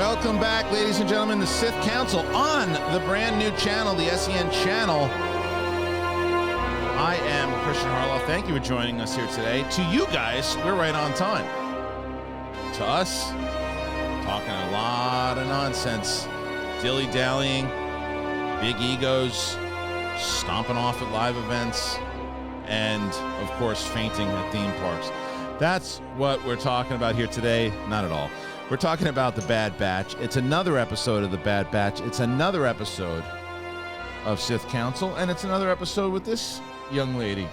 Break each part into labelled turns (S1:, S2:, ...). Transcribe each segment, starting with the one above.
S1: Welcome back, ladies and gentlemen, the Sith Council on the brand new channel, the SEN channel. I am Kristian Harloff. Thank you for joining us here today. To you guys, we're right on time. To us, talking a lot of nonsense, dilly-dallying, big egos, stomping off at live events, and, of course, fainting at theme parks. That's what we're talking about here today. Not at all. We're talking about The Bad Batch. It's another episode of The Bad Batch. It's another episode of Sith Council, and it's another episode with this young lady.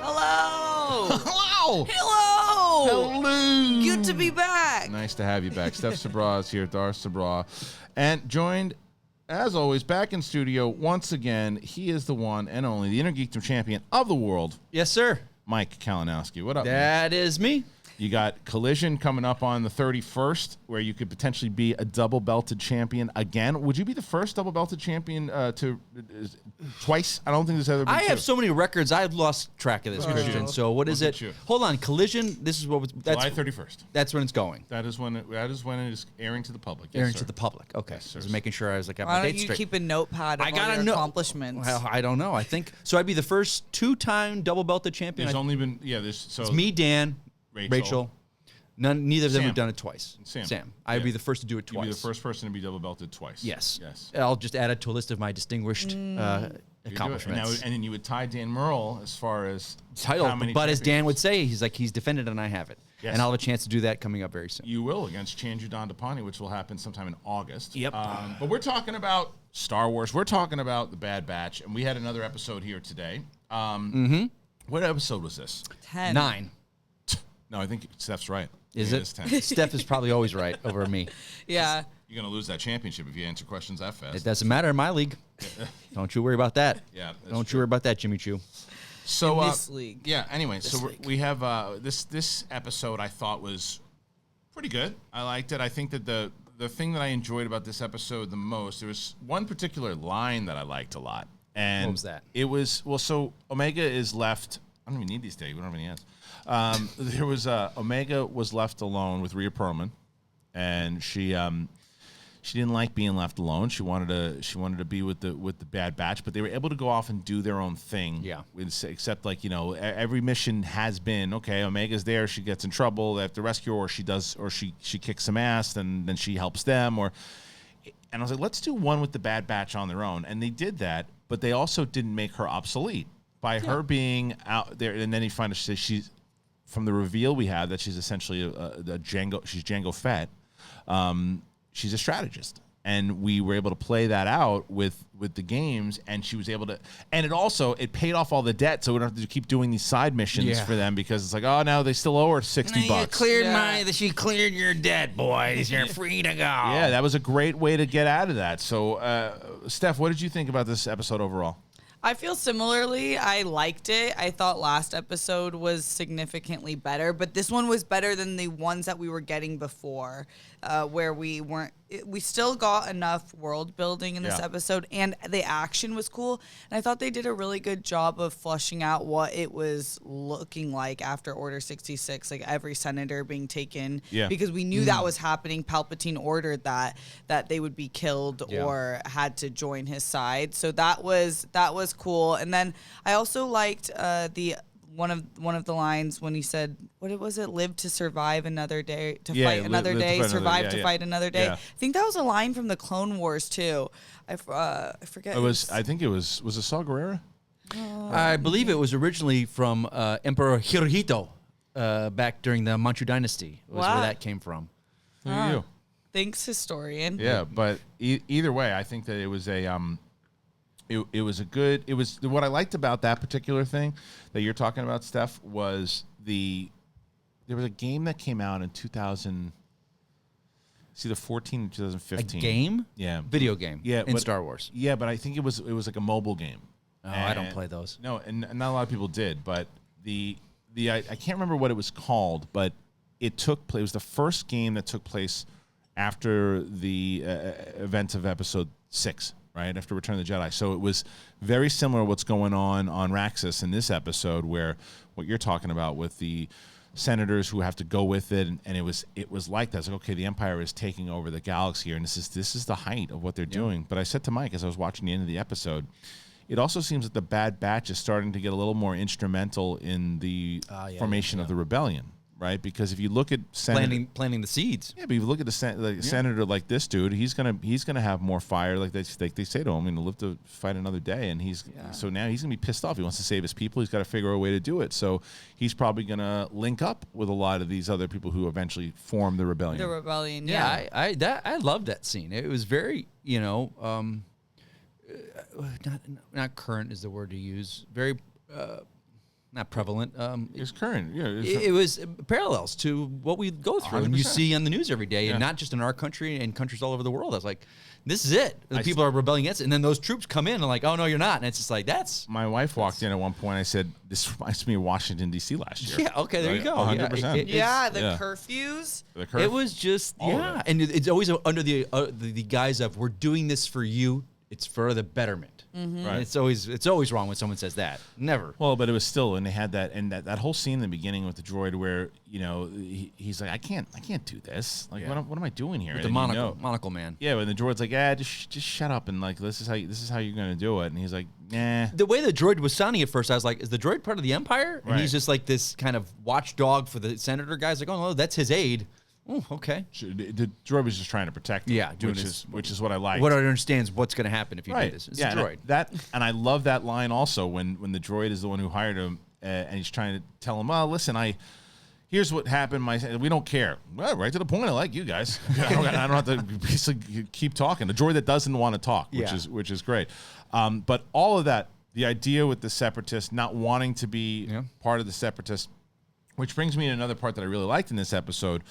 S2: Hello!
S1: Hello!
S2: Hello!
S1: Hello!
S2: Good to be back.
S1: Nice to have you back. Steph Sabraw is here, Darth Sabraw. And joined, as always, back in studio once again, he is the one and only, the Intergeekdom champion of the world.
S3: Yes, sir.
S1: Mike Kalinowski. What up,
S3: That is me.
S1: You got Collision coming up on the 31st, where you could potentially be a double-belted champion again. Would you be the first double-belted champion twice? I don't think there's ever been
S3: I
S1: two.
S3: have so many records, I've lost track of this, Kristian. So what is it? Hold on, Collision. This is what was
S1: July 31st.
S3: That's when it's going.
S1: That is when it is airing to the public.
S3: Airing to the public. Okay.
S1: Yes,
S3: Just making sure I was like,
S2: Why
S3: my
S2: don't
S3: date
S2: you
S3: straight.
S2: keep a notepad of
S3: I
S2: all
S3: gotta
S2: your
S3: know
S2: accomplishments?
S3: Well, I don't know. I think so. I'd be the first two-time double-belted champion.
S1: There's only been so
S3: it's me, Dan, Rachel. Neither of them
S1: Sam.
S3: have done it twice.
S1: Sam.
S3: I'd be the first to do it twice.
S1: You'd be the first person to be double-belted twice.
S3: Yes.
S1: Yes.
S3: I'll just add it to a list of my distinguished
S1: You
S3: accomplishments.
S1: do it. And then you would tie Dan Merle as far as
S3: Title,
S1: how many
S3: but as Dan would
S1: champions.
S3: say, he's defended and I have it.
S1: Yes.
S3: And I'll have a chance to do that coming up very soon.
S1: You will against Chanju Dandapani, which will happen sometime in August.
S3: Yep.
S1: But we're talking about Star Wars. We're talking about The Bad Batch, and we had another episode here today. What episode was this?
S2: 10.
S3: 9.
S1: No, I think Steph's right.
S3: Is
S1: Yeah,
S3: it?
S1: it's 10.
S3: Steph is probably always right over me.
S2: Yeah.
S1: You're going to lose that championship if you answer questions that fast.
S3: It doesn't matter in my league. Don't you worry about that.
S1: Yeah, that's
S3: Don't
S1: true.
S3: you worry about that, Jimmy Choo.
S1: So
S2: In this league.
S1: Yeah. Anyway,
S2: This
S1: so
S2: league.
S1: we have this episode. I thought was pretty good. I liked it. I think that the thing that I enjoyed about this episode the most, there was one particular line that I liked a lot. And
S3: What was that?
S1: It was so Omega is left. I don't even need these today. We don't have any ads. There was Omega was left alone with Rhea Perlman, and she didn't like being left alone. She wanted to be with the Bad Batch, but they were able to go off and do their own thing.
S3: Yeah.
S1: Except every mission has been okay. Omega's there. She gets in trouble. They have to rescue her, or she kicks some ass. Then she helps them. And I was like, let's do one with the Bad Batch on their own, and they did that. But they also didn't make her obsolete by her being out there. And then you find out she's from the reveal we have that she's essentially a Jango. She's Jango Fett. She's a strategist, and we were able to play that out with the games, and she was able to, and it paid off all the debt, so we don't have to keep doing these side missions for them, because it's like, oh, now they still owe her $60.
S3: She cleared your debt, boys. You're free to go.
S1: Yeah, that was a great way to get out of that. So, Steph, what did you think about this episode overall?
S2: I feel similarly. I liked it. I thought last episode was significantly better, but this one was better than the ones that we were getting before, where we still got enough world building in this episode, and the action was cool. And I thought they did a really good job of fleshing out what it was looking like after Order 66, like every senator being taken, because we knew that was happening. Palpatine ordered that they would be killed or had to join his side. So that was cool. And then I also liked one of the lines when he said, what was it? Live to survive another day, to fight another day, survive to fight another day.
S1: Yeah.
S2: I think that was a line from the Clone Wars too. I forget.
S1: I think it was it Saw Gerrera?
S3: I believe it was originally from Emperor Hirohito back during the Manchu Dynasty. Was where that came from.
S1: Who are you?
S2: Thanks, historian.
S1: Yeah, but either way, I think that it was what I liked about that particular thing that you're talking about, Steph, was there was a game that came out in 2000. It's either 14 or 2015.
S3: A game?
S1: Yeah.
S3: Video game.
S1: Yeah.
S3: In Star Wars.
S1: Yeah, but I think it was like a mobile game.
S3: Oh, I don't play those.
S1: No, and not a lot of people did, but I can't remember what it was called, but it was the first game that took place after the events of Episode 6. Right after Return of the Jedi, so it was very similar to what's going on Raxus in this episode, where what you're talking about with the senators who have to go with it, and it was like that. It's like, okay, the Empire is taking over the galaxy here, and this is the height of what they're doing. But I said to Mike as I was watching the end of the episode, it also seems that the Bad Batch is starting to get a little more instrumental in the formation of the rebellion. Right, because if you look at
S3: planting the seeds,
S1: but if you look at the senator like this dude, he's gonna have more fire. Like they say to him, live to fight another day, and so now he's gonna be pissed off. He wants to save his people. He's got to figure out a way to do it. So he's probably gonna link up with a lot of these other people who eventually form the rebellion.
S2: The rebellion,
S3: I loved that scene. It was very, not current is the word to use. Very. Not prevalent.
S1: It's current. Yeah,
S3: it was parallels to what we go through 100%. And you see on the news every day, and not just in our country and countries all over the world. I was like, this is it. The people are rebelling against it, and then those troops come in and like, oh no, you're not. And it's just like that's.
S1: My wife walked in at one point. I said, "This reminds me of Washington D.C. last year."
S3: Yeah. Okay. There you go.
S1: 100%.
S2: The curfews.
S1: It
S3: was just and it's always under the guise of we're doing this for you. It's for the betterment.
S2: Mm-hmm.
S1: Right.
S3: It's always wrong when someone says that. Never.
S1: Well, but it was still, and they had that, and that whole scene in the beginning with the droid where he's like, I can't do this. Like, what am I doing here?
S3: With the monocle man.
S1: Yeah, and the droid's like, just shut up, and like this is how you're gonna do it. And he's like, nah.
S3: The way the droid was sounding at first, I was like, is the droid part of the Empire? And
S1: right.
S3: He's just like this kind of watchdog for the senator guys. Like, oh no, that's his aide. Oh, okay.
S1: The droid was just trying to protect him.
S3: Yeah,
S1: which is what I like.
S3: What I understand is what's going to happen if you do this. It's a droid.
S1: And I love that line also when the droid is the one who hired him and he's trying to tell him, oh, listen, here's what happened. We don't care. Well, right to the point. I like you guys. I don't have to basically keep talking. The droid that doesn't want to talk, which is great. But all of that, the idea with the Separatists not wanting to be part of the Separatists, which brings me to another part that I really liked in this episode,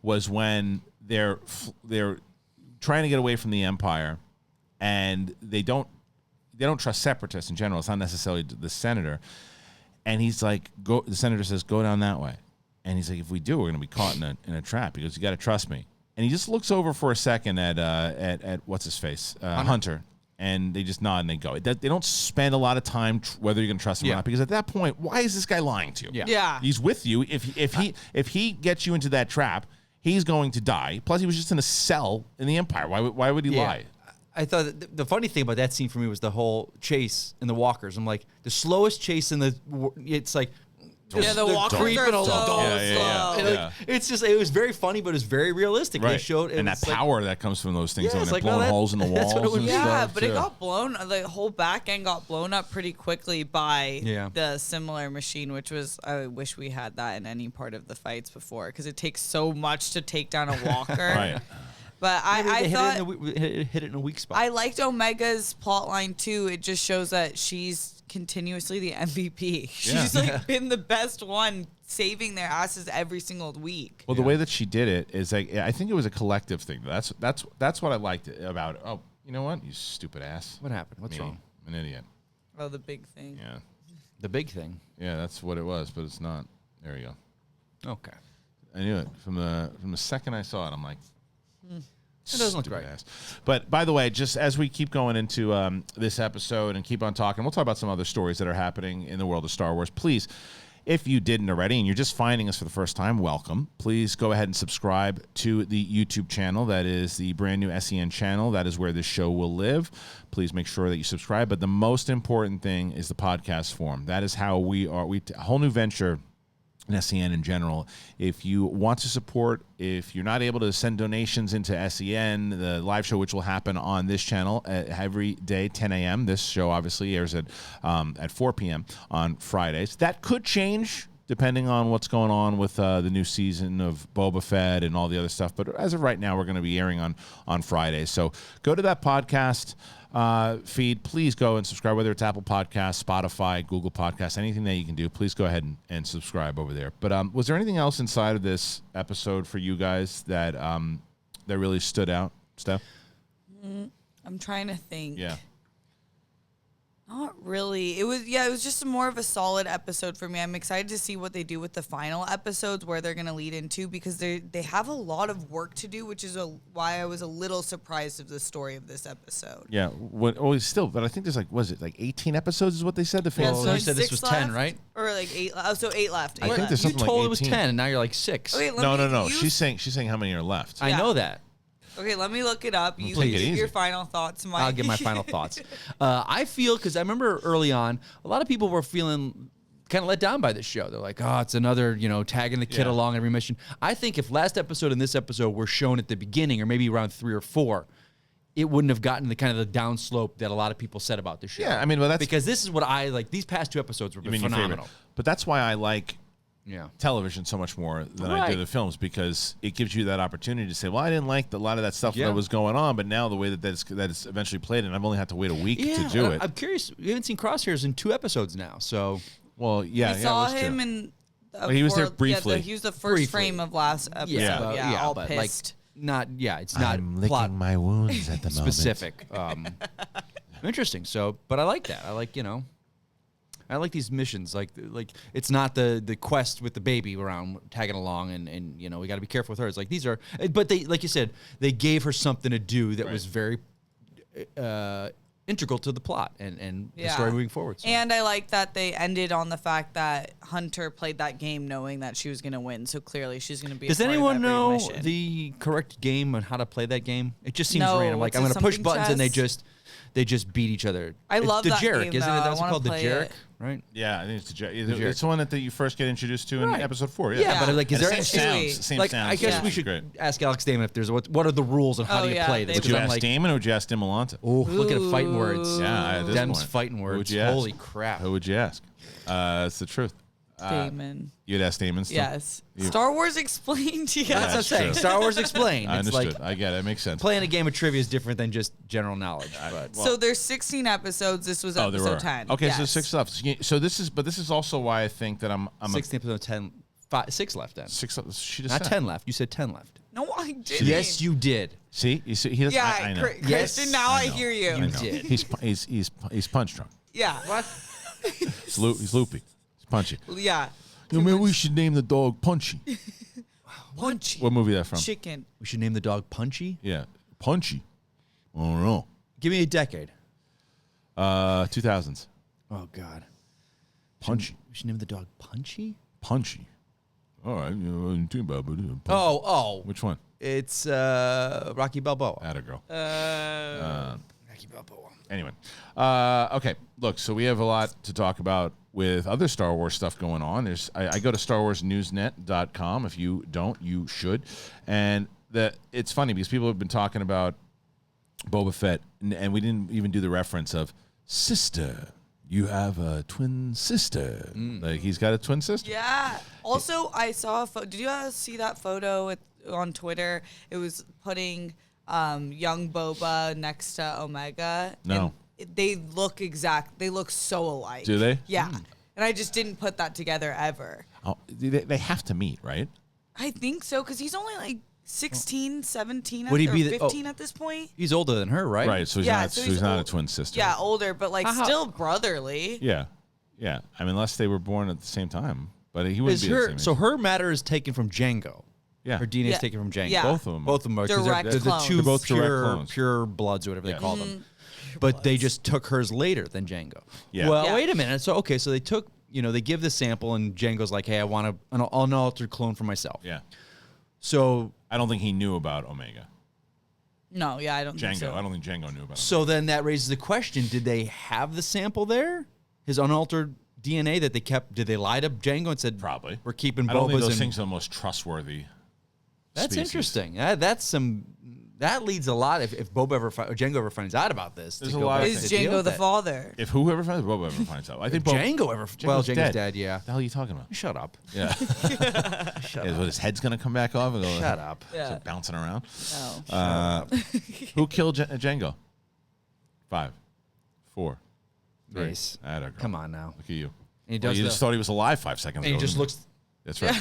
S1: was when they're trying to get away from the Empire, and they don't trust Separatists in general. It's not necessarily the senator. And he's like, the senator says, go down that way. And he's like, if we do, we're going to be caught in a trap. He goes, you got to trust me. And he just looks over for a second at what's his face, Hunter. And they just nod and they go. They don't spend a lot of time whether you're going to trust him or not, because at that point, why is this guy lying to you?
S2: Yeah.
S1: He's with you. If he gets you into that trap, he's going to die. Plus, he was just in a cell in the Empire. Why would he lie?
S3: I thought the funny thing about that scene for me was the whole chase in the walkers. I'm like, the slowest chase it's like,
S2: the walkers are so slow.
S3: It's just, it was very funny, but it was very realistic.
S1: Right.
S3: They showed,
S1: and that power that comes from those things, when they're
S3: like,
S1: blowing holes in the walls. And stuff,
S2: but it got blown. The whole back end got blown up pretty quickly by the similar machine, which was, I wish we had that in any part of the fights before, because it takes so much to take down a walker.
S1: Right.
S2: But I thought
S3: hit it in a weak spot.
S2: I liked Omega's plot line too. It just shows that she's continuously the MVP. She's been the best one, saving their asses every single week.
S1: Well, the way that she did it is like, I think it was a collective thing. That's what I liked about it. Oh, you know what? You stupid ass.
S3: What happened? What's wrong?
S1: I'm an idiot.
S2: Oh, the big thing.
S1: Yeah.
S3: The big thing.
S1: Yeah, that's what it was, but it's not. There you go.
S3: Okay.
S1: I knew it from the second I saw it. I'm like,
S3: it doesn't look right.
S1: Ass. But by the way, just as we keep going into this episode and keep on talking, we'll talk about some other stories that are happening in the world of Star Wars. Please, if you didn't already and you're just finding us for the first time, welcome. Please go ahead and subscribe to the YouTube channel. That is the brand new SEN channel. That is where this show will live. Please make sure that you subscribe. But the most important thing is the podcast form. That is how a whole new venture in SEN in general. If you want to support, if you're not able to send donations into SEN, the live show, which will happen on this channel every day, 10 a.m. This show obviously airs at 4 p.m. on Fridays. That could change depending on what's going on with the new season of Boba Fett and all the other stuff. But as of right now, we're going to be airing on Fridays. So go to that podcast feed. Please go and subscribe, whether it's Apple Podcasts, Spotify, Google Podcasts, anything that you can do. Please go ahead and subscribe over there. But was there anything else inside of this episode for you guys that really stood out, Steph?
S2: I'm trying to think.
S1: Yeah.
S2: Not really. It was just more of a solid episode for me. I'm excited to see what they do with the final episodes, where they're going to lead into, because they have a lot of work to do, which is why I was a little surprised of the story of this episode.
S1: Yeah. But I think there's 18 episodes is what they said. The
S2: Yeah,
S1: film.
S2: so
S3: you said this was 10,
S2: left,
S3: right?
S2: Or 8. Oh, so 8 left.
S1: I think there's
S3: You
S1: something
S3: told
S1: like
S3: it was
S1: 18.
S3: 10, and now you're like 6.
S2: Okay,
S1: No. She's saying how many are left.
S3: I know that.
S2: Okay, let me look it up. You
S1: Take it
S2: give
S1: easy.
S2: your final thoughts, Mike.
S3: I'll give my final thoughts. I feel, because I remember early on, a lot of people were feeling kind of let down by this show. They're like, oh, it's another, tagging the kid along every mission. I think if last episode and this episode were shown at the beginning, or maybe around 3 or 4, it wouldn't have gotten the kind of the downslope that a lot of people said about the show.
S1: Yeah, I mean, well, that's
S3: because this is what I like. These past 2 episodes were
S1: your
S3: phenomenal.
S1: favorite. But that's why I like
S3: Yeah.
S1: television so much more than I do the films, because it gives you that opportunity to say, well, I didn't like a lot of that stuff that was going on, but now the way that it's eventually played, and I've only had to wait a week to do it.
S3: I'm curious. We haven't seen Crosshairs in 2 episodes now, so
S1: Well, yeah,
S2: we saw
S1: that's
S2: him
S1: true.
S2: in.
S1: He was there briefly.
S2: He was the first frame of last episode. All
S3: but
S2: pissed.
S3: it's not
S1: I'm licking
S3: plot
S1: my wounds at the moment.
S3: specific. Interesting. So, but I like that. I like these missions. Like it's not the quest with the baby around tagging along, and we got to be careful with her. It's like these are, but they, like you said, they gave her something to do that was very integral to the plot and the story moving forward. So.
S2: And I like that they ended on the fact that Hunter played that game knowing that she was going to win. So clearly she's going to be.
S3: Does
S2: a part
S3: anyone
S2: of every
S3: know
S2: mission.
S3: the correct game on how to play that game? It just seems
S2: No,
S3: random. Like
S2: what's
S3: I'm
S2: it,
S3: going to push
S2: something
S3: buttons and
S2: chess?
S3: they just beat each other.
S2: I
S3: It's
S2: love
S3: the
S2: that
S3: Jarek,
S2: game,
S3: isn't
S2: though.
S3: it?
S2: I
S3: That's
S2: wanna
S3: called the
S2: play
S3: Jarek,
S2: it.
S3: right?
S1: Yeah, I think it's
S3: Jarek.
S1: it's the one that you first get introduced to in
S3: Right.
S1: episode 4.
S3: Yeah, but like, is
S1: And
S3: there
S1: same
S3: any-
S1: sounds? Same
S3: like,
S1: sounds.
S3: I guess
S1: which
S3: we
S1: is
S3: should
S1: great.
S3: ask Alex Damon if there's what are the rules and how do you play this?
S1: Would you
S3: I'm
S1: ask
S3: like,
S1: Damon or would you ask Dimolanta?
S3: oh, look at fighting words.
S1: Yeah, at this
S3: Dem's
S1: point.
S3: fighting
S1: Who
S3: words.
S1: would you ask?
S3: Holy crap.
S1: Who would you ask? It's the truth.
S2: Damon?
S1: You'd ask Damon still?
S2: Yes. Star Wars explained.
S3: That's what I'm
S1: that's
S3: saying.
S1: true.
S3: Star Wars explained.
S1: I
S3: It's
S1: understood.
S3: like
S1: I get it. It makes sense.
S3: playing a game of trivia is different than just general knowledge. But
S2: So there's 16 episodes. This was
S1: Oh, there were.
S2: episode 10.
S1: Okay, so
S2: Yes.
S1: 6 left. So this is also why I think that I'm
S3: 16 episode 10, 6 left then.
S1: 6. She just
S3: Not
S1: said.
S3: 10 left. You said 10 left.
S2: No, I didn't.
S3: Yes, you did.
S1: See, you see, he doesn't.
S2: Yeah,
S1: I know.
S2: Kristian,
S3: Yes,
S2: now I
S1: know.
S2: hear you.
S1: I know.
S3: did.
S1: He's punch drunk.
S2: Yeah. What?
S1: He's loopy. He's punchy.
S2: Yeah.
S1: Maybe we should name the dog Punchy.
S2: Punchy.
S1: What movie is that from?
S2: Chicken.
S3: We should name the dog Punchy.
S1: Yeah, Punchy. I don't know.
S3: Give me a decade.
S1: 2000s.
S3: Oh, God.
S1: Punchy.
S3: We should name the dog Punchy?
S1: Punchy. All right.
S3: Oh.
S1: Which one?
S3: It's Rocky Balboa.
S1: Atta girl.
S3: Rocky Balboa.
S1: Anyway, okay. Look, so we have a lot to talk about with other Star Wars stuff going on. I go to StarWarsNewsNet.com. If you don't, you should. And it's funny because people have been talking about Boba Fett, and we didn't even do the reference of sister. You have a twin sister. Like he's got a twin sister.
S2: Yeah. Also, I saw a photo. Did you guys see that photo on Twitter? It was putting young Boba next to Omega.
S1: No.
S2: And they look exact. They look so alike.
S1: Do they?
S2: Yeah. And I just didn't put that together ever.
S1: Oh, they have to meet, right?
S2: I think so, because he's only like 16, 17,
S3: Would he
S2: or
S3: be
S2: 15 at this point.
S3: He's older than her, right?
S1: Right. So he's
S2: Yeah,
S1: not.
S2: so
S1: So he's not a
S2: old-
S1: twin sister.
S2: Yeah, older, but like
S3: How-
S2: still brotherly.
S1: Yeah. Yeah. I mean, unless they were born at the same time, but he wouldn't
S3: Is
S1: be the
S3: her
S1: same
S3: so
S1: age.
S3: her matter is taken from Django?
S1: Yeah.
S3: Her DNA is
S2: Yeah.
S3: taken from Django.
S2: Yeah.
S1: Both of them.
S3: Both of them are 'cause
S2: Direct
S3: they're the
S2: clones.
S3: two
S1: They're both direct clones.
S3: pure bloods or whatever
S1: Yeah.
S3: they call them. But they just took hers later than Django.
S1: Yeah.
S3: Well,
S2: Yeah.
S3: wait a minute. So okay, so they took they give the sample and Django's like, hey, I want an unaltered clone for myself.
S1: Yeah.
S3: So
S1: I don't think he knew about Omega.
S2: No, yeah, I don't think
S1: Django.
S2: so.
S1: I don't think Django knew about it.
S3: so then that raises the question: did they have the sample there? His unaltered DNA that they kept? Did they lie to Django and said,
S1: Probably.
S3: we're keeping
S1: I don't think
S3: Boba's
S1: those
S3: and
S1: things are the most trustworthy.
S3: That's
S1: species.
S3: interesting. That leads a lot. If Boba or Django ever finds out about this,
S1: There's
S3: to
S1: a
S3: go
S1: lot
S3: back
S1: of
S3: to
S2: Is
S3: deal
S2: Django
S3: with
S2: the
S3: that.
S2: father?
S1: If whoever finds Boba ever finds out, I think
S3: Django ever? Django's dead. Yeah.
S1: The hell are you talking about?
S3: Shut up.
S1: Yeah. What, his head's gonna come back off and go,
S3: Shut up.
S2: Yeah.
S1: bouncing around.
S2: No.
S1: Who killed Django? 5, 4, 3.
S3: Nice.
S1: Atta girl.
S3: Come on now.
S1: Look at you.
S3: And he does
S1: you
S3: the-
S1: just thought he was alive 5 seconds
S3: And
S1: ago.
S3: he just
S1: didn't
S3: looks
S1: you? That's right.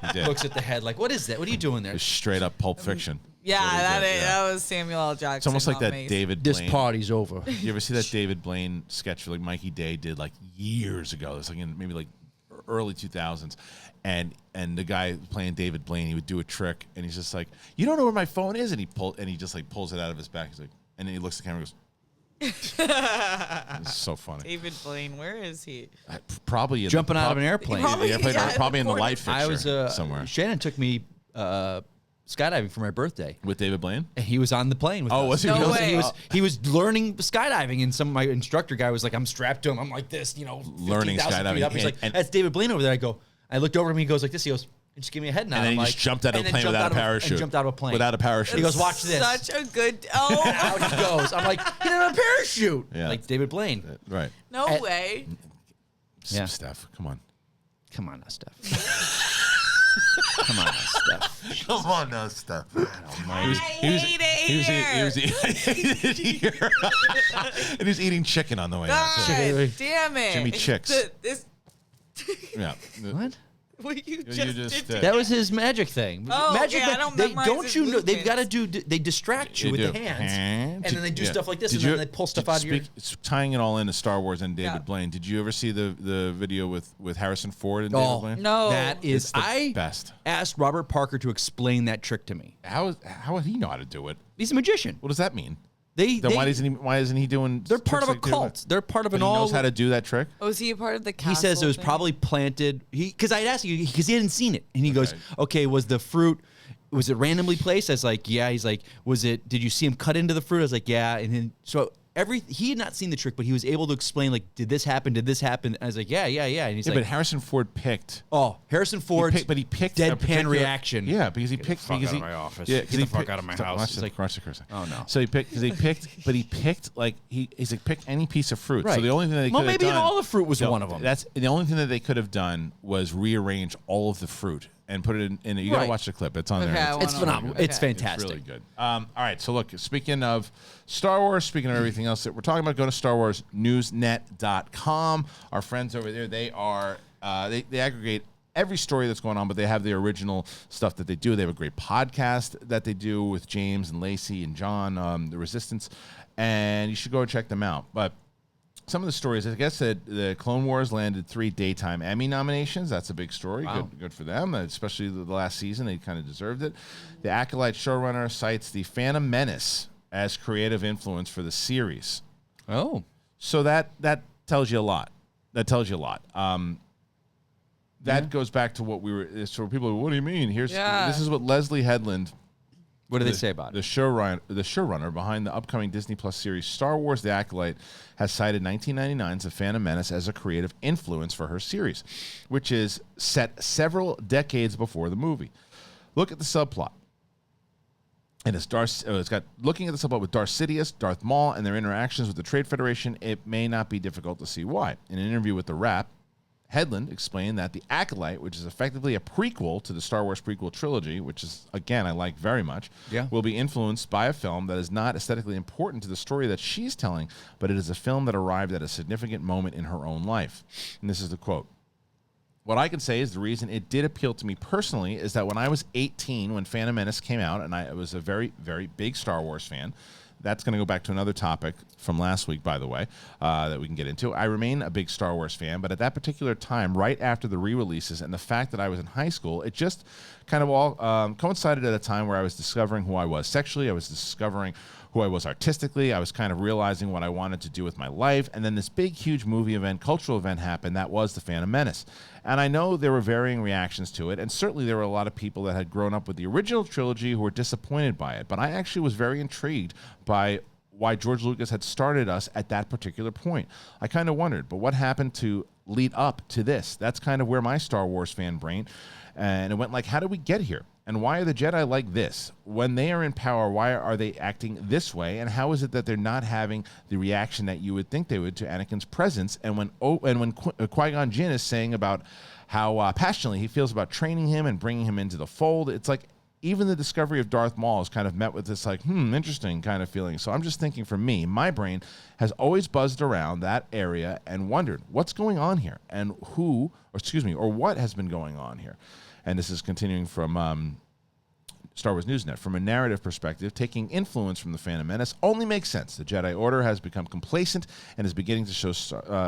S1: He did.
S3: looks at the head like, what is that? What are you doing there?
S1: Just straight up Pulp Fiction.
S2: Yeah,
S1: Really good,
S2: that was Samuel L. Jackson.
S1: It's almost like that
S2: Mace.
S1: David
S3: This
S1: Blaine.
S3: party's over.
S1: You ever see that David Blaine sketch like Mikey Day did like years ago? It's like in maybe like early 2000s. And the guy playing David Blaine, he would do a trick, and he's just like, "You don't know where my phone is," and he just like pulls it out of his back. He's like, and then he looks at the camera and goes, "It's so funny."
S2: David Blaine, where is he?
S1: Probably
S3: Jumping out of an airplane.
S1: Probably in the light fixture
S3: I was
S1: somewhere.
S3: Shannon took me skydiving for my birthday.
S1: With David Blaine?
S3: And he was on the plane with us.
S1: Was he?
S2: No
S1: really?
S2: way.
S3: He was learning skydiving, and my instructor guy was like, I'm strapped to him. I'm like this,
S1: Learning
S3: 15,000
S1: skydiving.
S3: feet up. He's like,
S1: And-
S3: that's David Blaine over there. I looked over at him. He goes like this. He goes, just give me a head nod.
S1: And then
S3: I'm
S1: he
S3: like,
S1: just jumped out of
S3: and
S1: a
S3: then
S1: plane without a parachute.
S3: And jumped out of a plane.
S1: Without a parachute.
S3: He goes, watch this.
S2: Such a good. Oh,
S3: Out he goes. I'm like, he didn't have a parachute.
S1: Yeah.
S3: Like David Blaine.
S1: Right.
S2: no
S3: At-
S2: way.
S3: Yeah.
S1: Steph, come on.
S3: Come on now, Steph. Come on now, Steph.
S1: Come on now, Steph.
S2: I hate it here.
S1: And he was eating chicken on the way out. too.
S2: God damn it.
S1: Jimmy Chicks.
S2: This,
S1: Yeah.
S3: What?
S2: what you
S1: just
S2: just
S1: did.
S3: That was his magic thing.
S2: Oh,
S3: magic.
S2: okay, I don't
S3: they
S2: memorize
S3: don't
S2: his
S3: you know? They've got to
S2: movements.
S3: do. They distract you
S1: They
S3: with
S1: do.
S3: the hands, and then they do
S1: Yeah.
S3: stuff like this,
S1: Did
S3: and then
S1: you-
S3: they pull stuff
S1: did-
S3: out of your.
S1: Tying it all into Star Wars and David
S2: Yeah.
S1: Blaine. Did you ever see the video with Harrison Ford and David
S3: Oh
S1: Blaine?
S2: No.
S3: that is.
S1: It's the
S3: I
S1: best.
S3: asked Robert Parker to explain that trick to me.
S1: How would he know how to do it?
S3: He's a magician.
S1: What does that mean?
S3: They
S1: Then why isn't he doing?
S3: They're part of a
S1: tricks like David
S3: cult. They're part of
S1: Blaine?
S3: an
S1: But he
S3: all.
S1: knows how to do that trick.
S2: Was he a part of the
S3: He
S2: castle
S3: says it was
S2: thing?
S3: probably planted. Because I'd ask you because he hadn't seen it, and he goes,
S1: Okay.
S3: "Okay, was the fruit? Was it randomly placed?" I was like, "Yeah." He's like, "Was it? Did you see him cut into the fruit?" I was like, "Yeah." And then he had not seen the trick, but he was able to explain like, "Did this happen? Did this happen?" And I was like, "Yeah." And he's
S1: Yeah,
S3: like,
S1: but Harrison Ford picked.
S3: Harrison Ford.
S1: But he picked a
S3: deadpan
S1: particular-
S3: reaction.
S1: Yeah, because he
S3: Get
S1: picked.
S3: the fuck
S1: because
S3: out
S1: he,
S3: of my office.
S1: Yeah,
S3: Get
S1: 'cause
S3: the
S1: he
S3: fuck
S1: picked-
S3: out of my
S1: Stop,
S3: house.
S1: Watch
S3: It's
S1: the
S3: like-
S1: cursor.
S3: Oh, no.
S1: So he picked like he's like pick any piece of fruit.
S3: Right.
S1: So the only thing that they could
S3: Well,
S1: have
S3: maybe
S1: done,
S3: all the fruit was one of them.
S1: That's the only thing that they could have done was rearrange all of the fruit and put it in. You gotta
S3: Right.
S1: watch the clip. It's on
S2: Okay,
S1: there.
S2: I
S3: It's
S2: wanna-
S3: phenomenal.
S2: okay.
S3: It's fantastic.
S1: It's really good. All right, so look, speaking of Star Wars, speaking of everything else that we're talking about, go to StarWarsNewsNet.com. Our friends over there, they are they aggregate every story that's going on, but they have the original stuff that they do. They have a great podcast that they do with James and Lacey and John, The Resistance, and you should go and check them out. But some of the stories, I guess that the Clone Wars landed 3 daytime Emmy nominations. That's a big story.
S3: Wow.
S1: Good for them, especially the last season. They kind of deserved it. The Acolyte showrunner cites the Phantom Menace as creative influence for the series.
S3: Oh,
S1: So that tells you a lot. That goes back to what we were. So people are, what do you mean? This is what Leslie Headland,
S3: what do they say about
S1: the
S3: it?
S1: showrunner behind the upcoming Disney Plus series Star Wars: The Acolyte, has cited 1999's The Phantom Menace as a creative influence for her series, which is set several decades before the movie. Look at the subplot. And it's got looking at the subplot with Darth Sidious, Darth Maul, and their interactions with the Trade Federation. It may not be difficult to see why. In an interview with The Wrap, Headland explained that The Acolyte, which is effectively a prequel to the Star Wars prequel trilogy, which is, again, I like very much, will be influenced by a film that is not aesthetically important to the story that she's telling, but it is a film that arrived at a significant moment in her own life. And this is the quote. What I can say is the reason it did appeal to me personally is that when I was 18, when Phantom Menace came out, and I was a very, very big Star Wars fan. That's going to go back to another topic from last week, by the way, that we can get into. I remain a big Star Wars fan, but at that particular time, right after the re-releases and the fact that I was in high school, it just kind of all coincided at a time where I was discovering who I was sexually. I was discovering who I was artistically. I was kind of realizing what I wanted to do with my life. And then this big, huge movie event, cultural event happened. That was The Phantom Menace. And I know there were varying reactions to it. And certainly there were a lot of people that had grown up with the original trilogy who were disappointed by it. But I actually was very intrigued by why George Lucas had started us at that particular point. I kind of wondered, but what happened to lead up to this? That's kind of where my Star Wars fan brain, and it went like, how did we get here? And why are the Jedi like this? When they are in power, why are they acting this way? And how is it that they're not having the reaction that you would think they would to Anakin's presence? And when Qui-Gon Jinn is saying about how passionately he feels about training him and bringing him into the fold, it's like even the discovery of Darth Maul is kind of met with this like, interesting kind of feeling. So I'm just thinking for me, my brain has always buzzed around that area and wondered what's going on here and or what has been going on here. And this is continuing from Star Wars Newsnet. From a narrative perspective, taking influence from The Phantom Menace only makes sense. The Jedi Order has become complacent and is beginning to show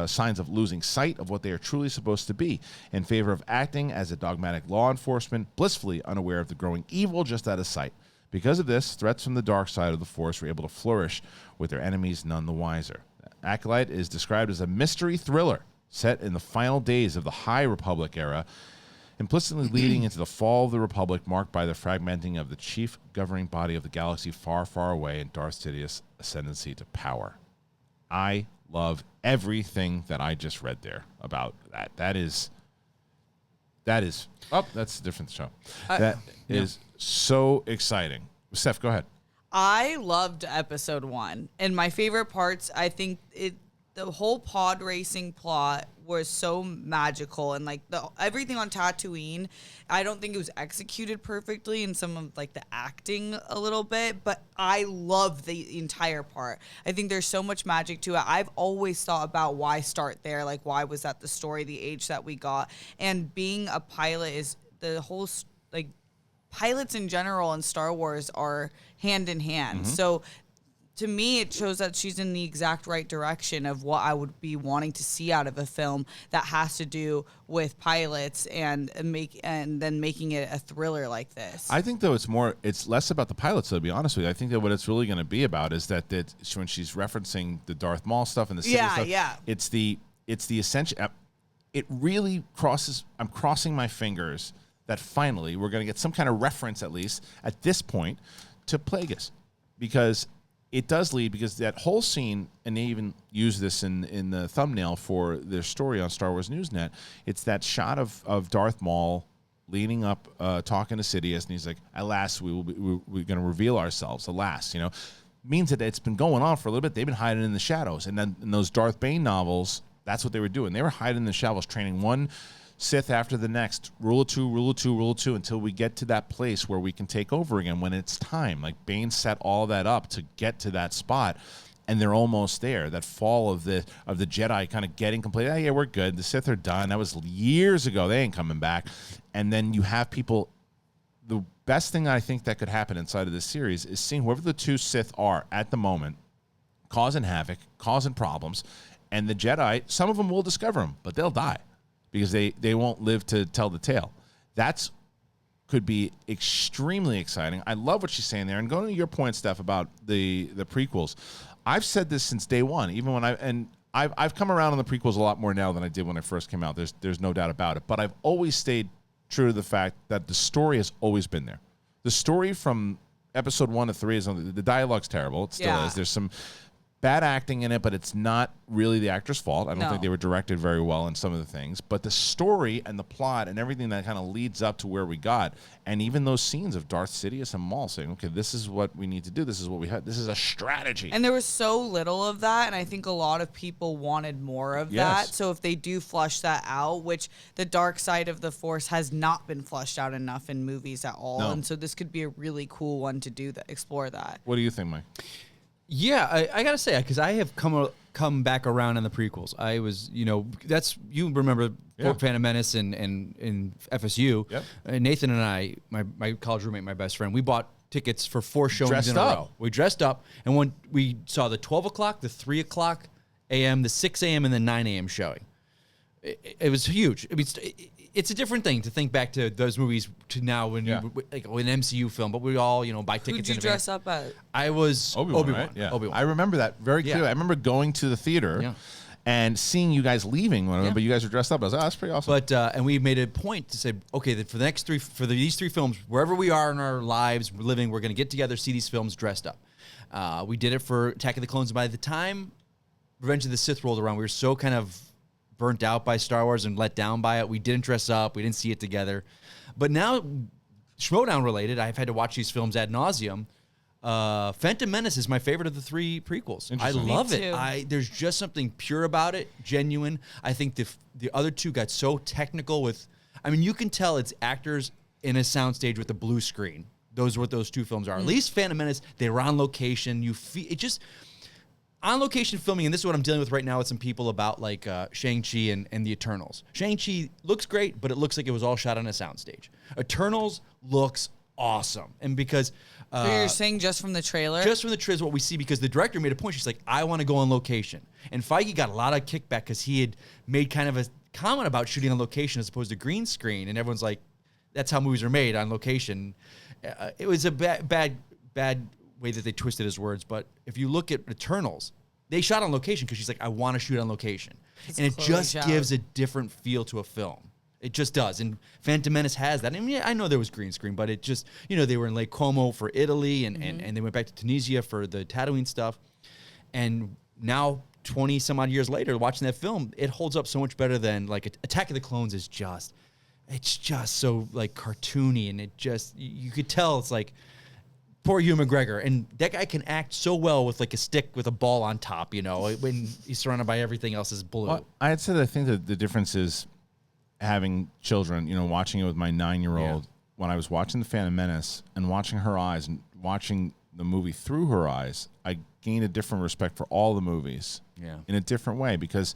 S1: signs of losing sight of what they are truly supposed to be, in favor of acting as a dogmatic law enforcement, blissfully unaware of the growing evil just out of sight. Because of this, threats from the dark side of the Force were able to flourish, with their enemies none the wiser. Acolyte is described as a mystery thriller set in the final days of the High Republic era, implicitly leading into the fall of the Republic, marked by the fragmenting of the chief governing body of the galaxy far, far away, and Darth Sidious' ascendancy to power. I love everything that I just read there about that. That is. Oh, that's a different show. That is so exciting. Steph, go ahead.
S2: I loved episode 1, and my favorite parts, I think the whole pod racing plot was so magical, and like everything on Tatooine, I don't think it was executed perfectly, and some of like the acting a little bit, but I love the entire part. I think there's so much magic to it. I've always thought about why start there, like why was that the story, the age that we got, and being a pilot is the whole like pilots in general in Star Wars are hand in hand.
S1: Mm-hmm.
S2: So to me, it shows that she's in the exact right direction of what I would be wanting to see out of a film that has to do with pilots and then making it a thriller like this.
S1: I think though it's less about the pilots, though, to be honest with you. I think that what it's really going to be about is that when she's referencing the Darth Maul stuff and the Sith stuff, it's the essential. It really crosses. I'm crossing my fingers that finally we're going to get some kind of reference, at least at this point, to Plagueis, because it does lead, because that whole scene, and they even use this in the thumbnail for their story on Star Wars Newsnet, it's that shot of Darth Maul leaning up, talking to Sidious, and he's like, alas, we're going to reveal ourselves, alas, means that it's been going on for a little bit. They've been hiding in the shadows. And then in those Darth Bane novels, that's what they were doing. They were hiding in the shadows, training one Sith after the next, rule of two, until we get to that place where we can take over again when it's time. Like Bane set all that up to get to that spot, and they're almost there. That fall of the Jedi kind of getting complete. Oh, yeah, we're good. The Sith are done. That was years ago. They ain't coming back. And then you have people. The best thing I think that could happen inside of this series is seeing whoever the two Sith are at the moment, causing havoc, causing problems, and the Jedi. Some of them will discover them, but they'll die, because they won't live to tell the tale. That's could be extremely exciting. I love what she's saying there. And going to your point, Steph, about the prequels, I've said this since day one, even when I've come around on the prequels a lot more now than I did when I first came out. There's no doubt about it. But I've always stayed true to the fact that the story has always been there. The story from episode 1 to 3 is the dialogue's terrible. It still is. There's some bad acting in it, but it's not really the actor's fault. I don't think they were directed very well in some of the things. But the story and the plot and everything that kind of leads up to where we got, and even those scenes of Darth Sidious and Maul saying, okay, this is what we need to do. This is what we have. This is a strategy.
S2: And there was so little of that, and I think a lot of people wanted more of that. So if they do flush that out, which the dark side of the Force has not been flushed out enough in movies at all, and so this could be a really cool one to do that, explore that.
S1: What do you think, Mike?
S3: Yeah, I gotta say, because I have come back around on the prequels. I was, that's, you remember Phantom Menace and FSU. Yep. Nathan and I, my college roommate, my best friend, we bought tickets for 4 showings in a row. We dressed up, and when we saw the 12 o'clock, the 3 o'clock a.m., the 6 a.m., and the 9 a.m. showing. It was huge. I mean, it's a different thing to think back to those movies to now when you like an MCU film, but we all buy tickets.
S2: Who'd you dress up as?
S3: I was Obi-Wan. Right? Yeah.
S1: Obi-Wan. I remember that very clearly. I remember going to the theater and seeing you guys leaving, but you guys were dressed up. I was like, oh, that's pretty awesome.
S3: But and we made a point to say, okay, that for the next these three films, wherever we are in our lives, we're living, we're going to get together, see these films dressed up. We did it for Attack of the Clones. By the time Revenge of the Sith rolled around, we were so kind of burnt out by Star Wars and let down by it. We didn't dress up. We didn't see it together. But now, Schmodown related, I've had to watch these films ad nauseum. Phantom Menace is my favorite of the 3 prequels. I love it. There's just something pure about it, genuine. I think the other 2 got so technical with, you can tell it's actors in a soundstage with a blue screen. Those are what those 2 films are. At least Phantom Menace, they were on location. You feel it just on location filming, and this is what I'm dealing with right now with some people about like Shang-Chi and the Eternals. Shang-Chi looks great, but it looks like it was all shot on a soundstage. Eternals looks awesome. And because
S2: So you're saying just from the trailer?
S3: just from the trailer, what we see, because the director made a point. She's like, I want to go on location. And Feige got a lot of kickback because he had made kind of a comment about shooting on location as opposed to green screen. And everyone's like, that's how movies are made, on location. It was a bad way that they twisted his words. But if you look at Eternals, they shot on location because she's like, I want to shoot on location. And it just gives a different feel to a film. It just does. And Phantom Menace has that. I mean, I know there was green screen, but it just, they were in Lake Como for Italy, and they went back to Tunisia for the Tatooine stuff. And now, 20 some odd years later, watching that film, it holds up so much better than, like, Attack of the Clones is just, it's just so, like, cartoony. And it just, you could tell it's like, poor Ewan McGregor. And that guy can act so well with, like, a stick with a ball on top, when he's surrounded by everything else is blue.
S1: Well, I'd say that I think that the difference is having children, watching it with my 9-year-old, when I was watching The Phantom Menace and watching her eyes and watching the movie through her eyes, I gained a different respect for all the movies in a different way, because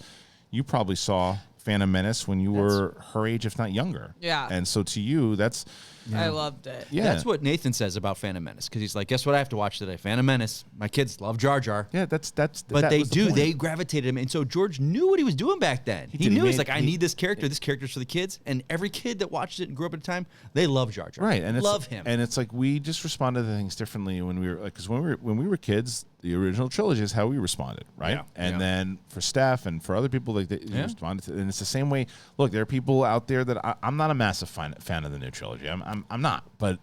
S1: you probably saw Phantom Menace when you were her age, if not younger.
S2: Yeah.
S1: And so to you, that's...
S2: I loved it.
S3: Yeah. That's what Nathan says about Phantom Menace, because he's like, guess what I have to watch today? Phantom Menace. My kids love Jar Jar.
S1: Yeah,
S3: but
S1: that
S3: they
S1: was the
S3: do.
S1: point.
S3: They gravitated him. And so George knew what he was doing back then. He knew. He's like, I need this character. This character's for the kids. And every kid that watched it and grew up at the time, they love Jar Jar.
S1: Right. And
S3: love him.
S1: And it's like, we just responded to things differently when we were, like, because when we were kids, the original trilogy is how we responded, right?
S3: Yeah.
S1: And then for Steph and for other people, like, they responded to, and it's the same way. Look, there are people out there that I'm not a massive fan of the new trilogy. I'm not, but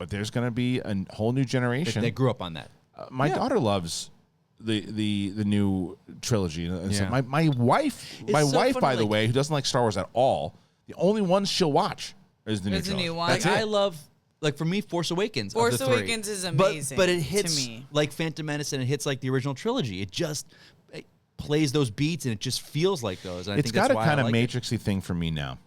S1: there's going to be a whole new generation.
S3: They grew up on that.
S1: My daughter loves the new trilogy. So my wife, by the way, who doesn't like Star Wars at all, the only one she'll watch is the new trilogy.
S2: New one.
S1: That's
S3: I
S1: it.
S3: love, like, for me, Force Awakens.
S2: Force Awakens is amazing.
S3: But it hits
S2: to me.
S3: like Phantom Menace, and it hits like the original trilogy. It plays those beats, and it just feels like those. And
S1: It's got a kind of Matrixy thing for me now.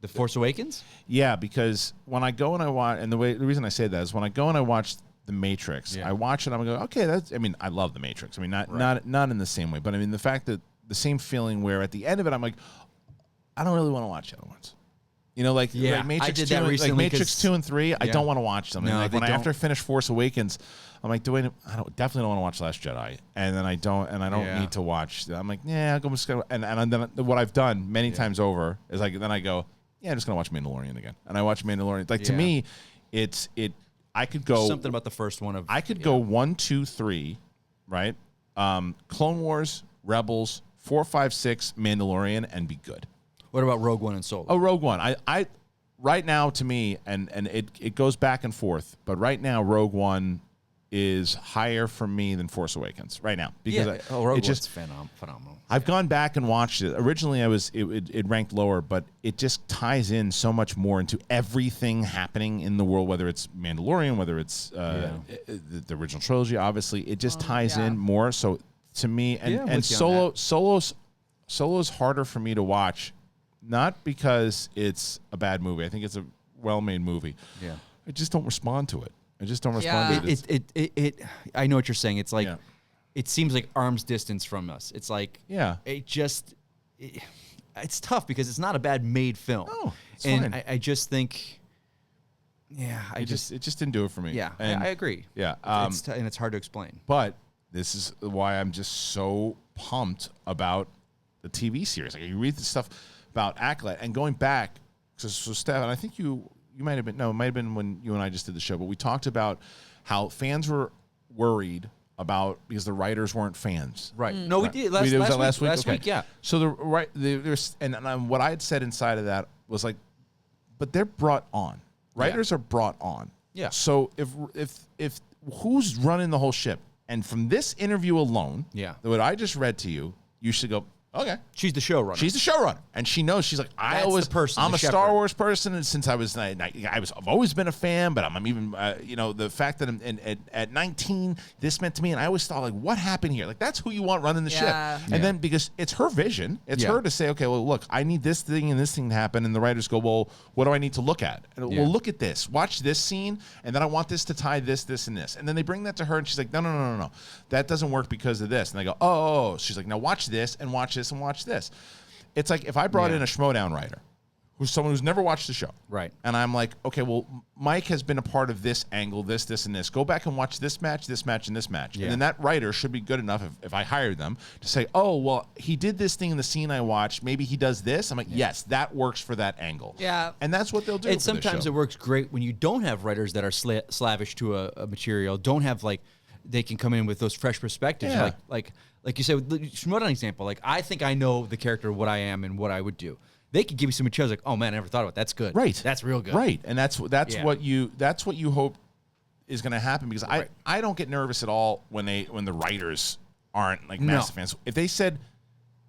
S3: The Force Awakens?
S1: Yeah, because when I go and I watch, and the reason I say that is when I go and I watch The Matrix, I watch it, I'm going to go, okay, I love The Matrix. I mean, not in the same way, but I mean, the fact that the same feeling where at the end of it, I'm like, I don't really want to watch the other ones. Like Matrix
S3: I did
S1: 2,
S3: that recently,
S1: like Matrix 2 and 3, I don't want to watch them. And like after I finish Force Awakens, I'm like, definitely don't want to watch Last Jedi, and then I don't need to watch. I'm like, yeah, I'm just gonna, and then what I've done many times over is like, then I go, yeah, I'm just gonna watch Mandalorian again, and I watch Mandalorian. Like to me, I could go
S3: something about the first one
S1: I could go 1, 2, 3, right? Clone Wars, Rebels, 4, 5, 6, Mandalorian, and be good.
S3: What about Rogue One and Solo?
S1: Oh, Rogue One. I right now, to me, and it goes back and forth, but right now Rogue One is higher for me than Force Awakens right now, because
S3: Rogue One's phenomenal.
S1: I've gone back and watched it. Originally, it ranked lower, but it just ties in so much more into everything happening in the world, whether it's Mandalorian, whether it's the original trilogy. Obviously, it just ties in more. So to me, and Solo's harder for me to watch, not because it's a bad movie. I think it's a well-made movie. Yeah, I just don't respond to it. I just don't respond to
S3: it. I know what you're saying. It's like it seems like arm's distance from us. It's like it's tough because it's not a bad made film.
S1: No, it's
S3: and
S1: fine.
S3: I just think, it just
S1: didn't do it for me.
S3: Yeah,
S1: and
S3: I agree.
S1: Yeah,
S3: and it's hard to explain.
S1: But this is why I'm just so pumped about the TV series. Like, you read the stuff about Acolyte and going back. So Steph, and I think you might have been, it might have been when you and I just did the show, but we talked about how fans were worried about because the writers weren't fans.
S3: Right. No, we did last week. Last week, yeah.
S1: So there's what I had said inside of that was like, but they're brought on. Writers are brought on.
S3: Yeah.
S1: So if who's running the whole ship? And from this interview alone, what I just read to you, you should go, okay.
S3: She's the showrunner.
S1: She's the showrunner, and she knows. She's like, I'm a Star Wars person, and since I've always been a fan. But I'm even, the fact that at 19, this meant to me, and I always thought, like, what happened here? Like, that's who you want running the ship. And then because it's her vision, it's her to say, okay, well, look, I need this thing and this thing to happen, and the writers go, well, what do I need to look at? And, well, look at this, watch this scene, and then I want this to tie this, and this, and then they bring that to her, and she's like, no, that doesn't work because of this, and they go, oh, she's like, now watch this and watch this. And watch this. It's like if I brought in a Schmodown writer who's someone who's never watched the show.
S3: Right.
S1: And I'm like, okay, well, Mike has been a part of this angle, this, and this. Go back and watch this match, and this match.
S3: Yeah.
S1: And then that writer should be good enough, if I hired them, to say, oh, well, he did this thing in the scene I watched. Maybe he does this. I'm like, yes, that works for that angle.
S2: Yeah.
S1: And that's what they'll do.
S3: And
S1: for
S3: sometimes it works great when you don't have writers that are slavish to a material, don't have, like, they can come in with those fresh perspectives.
S1: Yeah.
S3: Like you said, what an example. Like, I think I know the character, what I am, and what I would do. They could give you some materials like, oh man, I never thought about it. That's good.
S1: Right.
S3: That's real good.
S1: Right. And that's what you hope is going to happen, because I don't get nervous at all when the writers aren't like massive fans. If they said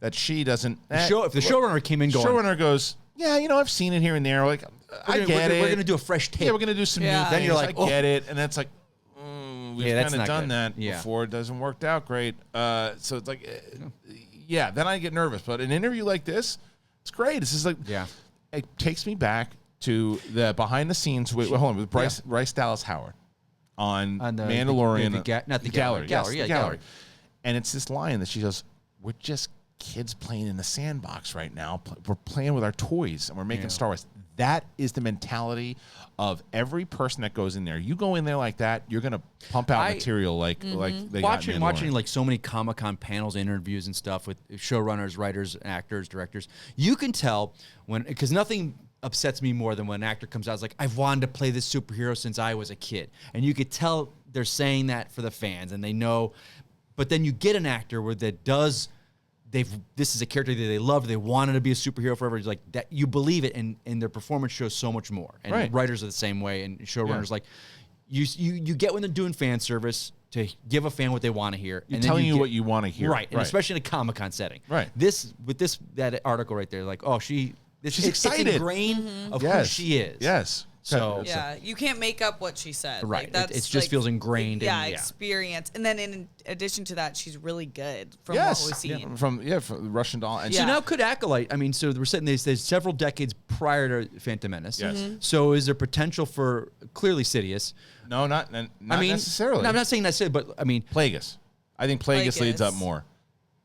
S1: that she doesn't,
S3: if the showrunner came in going,
S1: showrunner goes, yeah, I've seen it here and there. Like, I get it.
S3: We're gonna do a fresh take.
S1: Yeah, we're gonna do some new things.
S3: Then you're like,
S1: I get it, and that's like, we've kind of done that before. It doesn't work out great. So it's like, then I get nervous. But an interview like this, it's great. This is like, it takes me back to the behind the scenes with Bryce Dallas Howard on the Mandalorian,
S3: the gallery.
S1: And it's this line that she goes, "We're just kids playing in the sandbox right now. We're playing with our toys and we're making Star Wars." That is the mentality of every person that goes in there. You go in there like that, you're gonna pump out material like they
S3: watching like so many Comic-Con panels, interviews, and stuff with showrunners, writers, actors, directors. You can tell because nothing upsets me more than when an actor comes out. It's like, I've wanted to play this superhero since I was a kid, and you could tell they're saying that for the fans, and they know. But then you get an actor this is a character that they loved. They wanted to be a superhero forever. It's like that, you believe it, and their performance shows so much more. And writers are the same way, and showrunners like you get when they're doing fan service to give a fan what they want to hear.
S1: You're telling you what you want to hear,
S3: right? And especially in a Comic-Con setting,
S1: right?
S3: That article right there, like, oh, she's
S1: excited.
S3: It's ingrained of who she is.
S1: Yes.
S2: So you can't make up what she said.
S3: Right.
S2: Like,
S3: it just feels ingrained.
S2: Experience. And then in addition to that, she's really good from what we've seen.
S1: From Russian Doll. And
S3: so now could Acolyte, so we're saying there's several decades prior to Phantom Menace.
S1: Yes. Mm-hmm.
S3: So is there potential for clearly Sidious?
S1: No, not necessarily.
S3: No, I'm not saying necessarily, but
S1: Plagueis. I think Plagueis leads up more.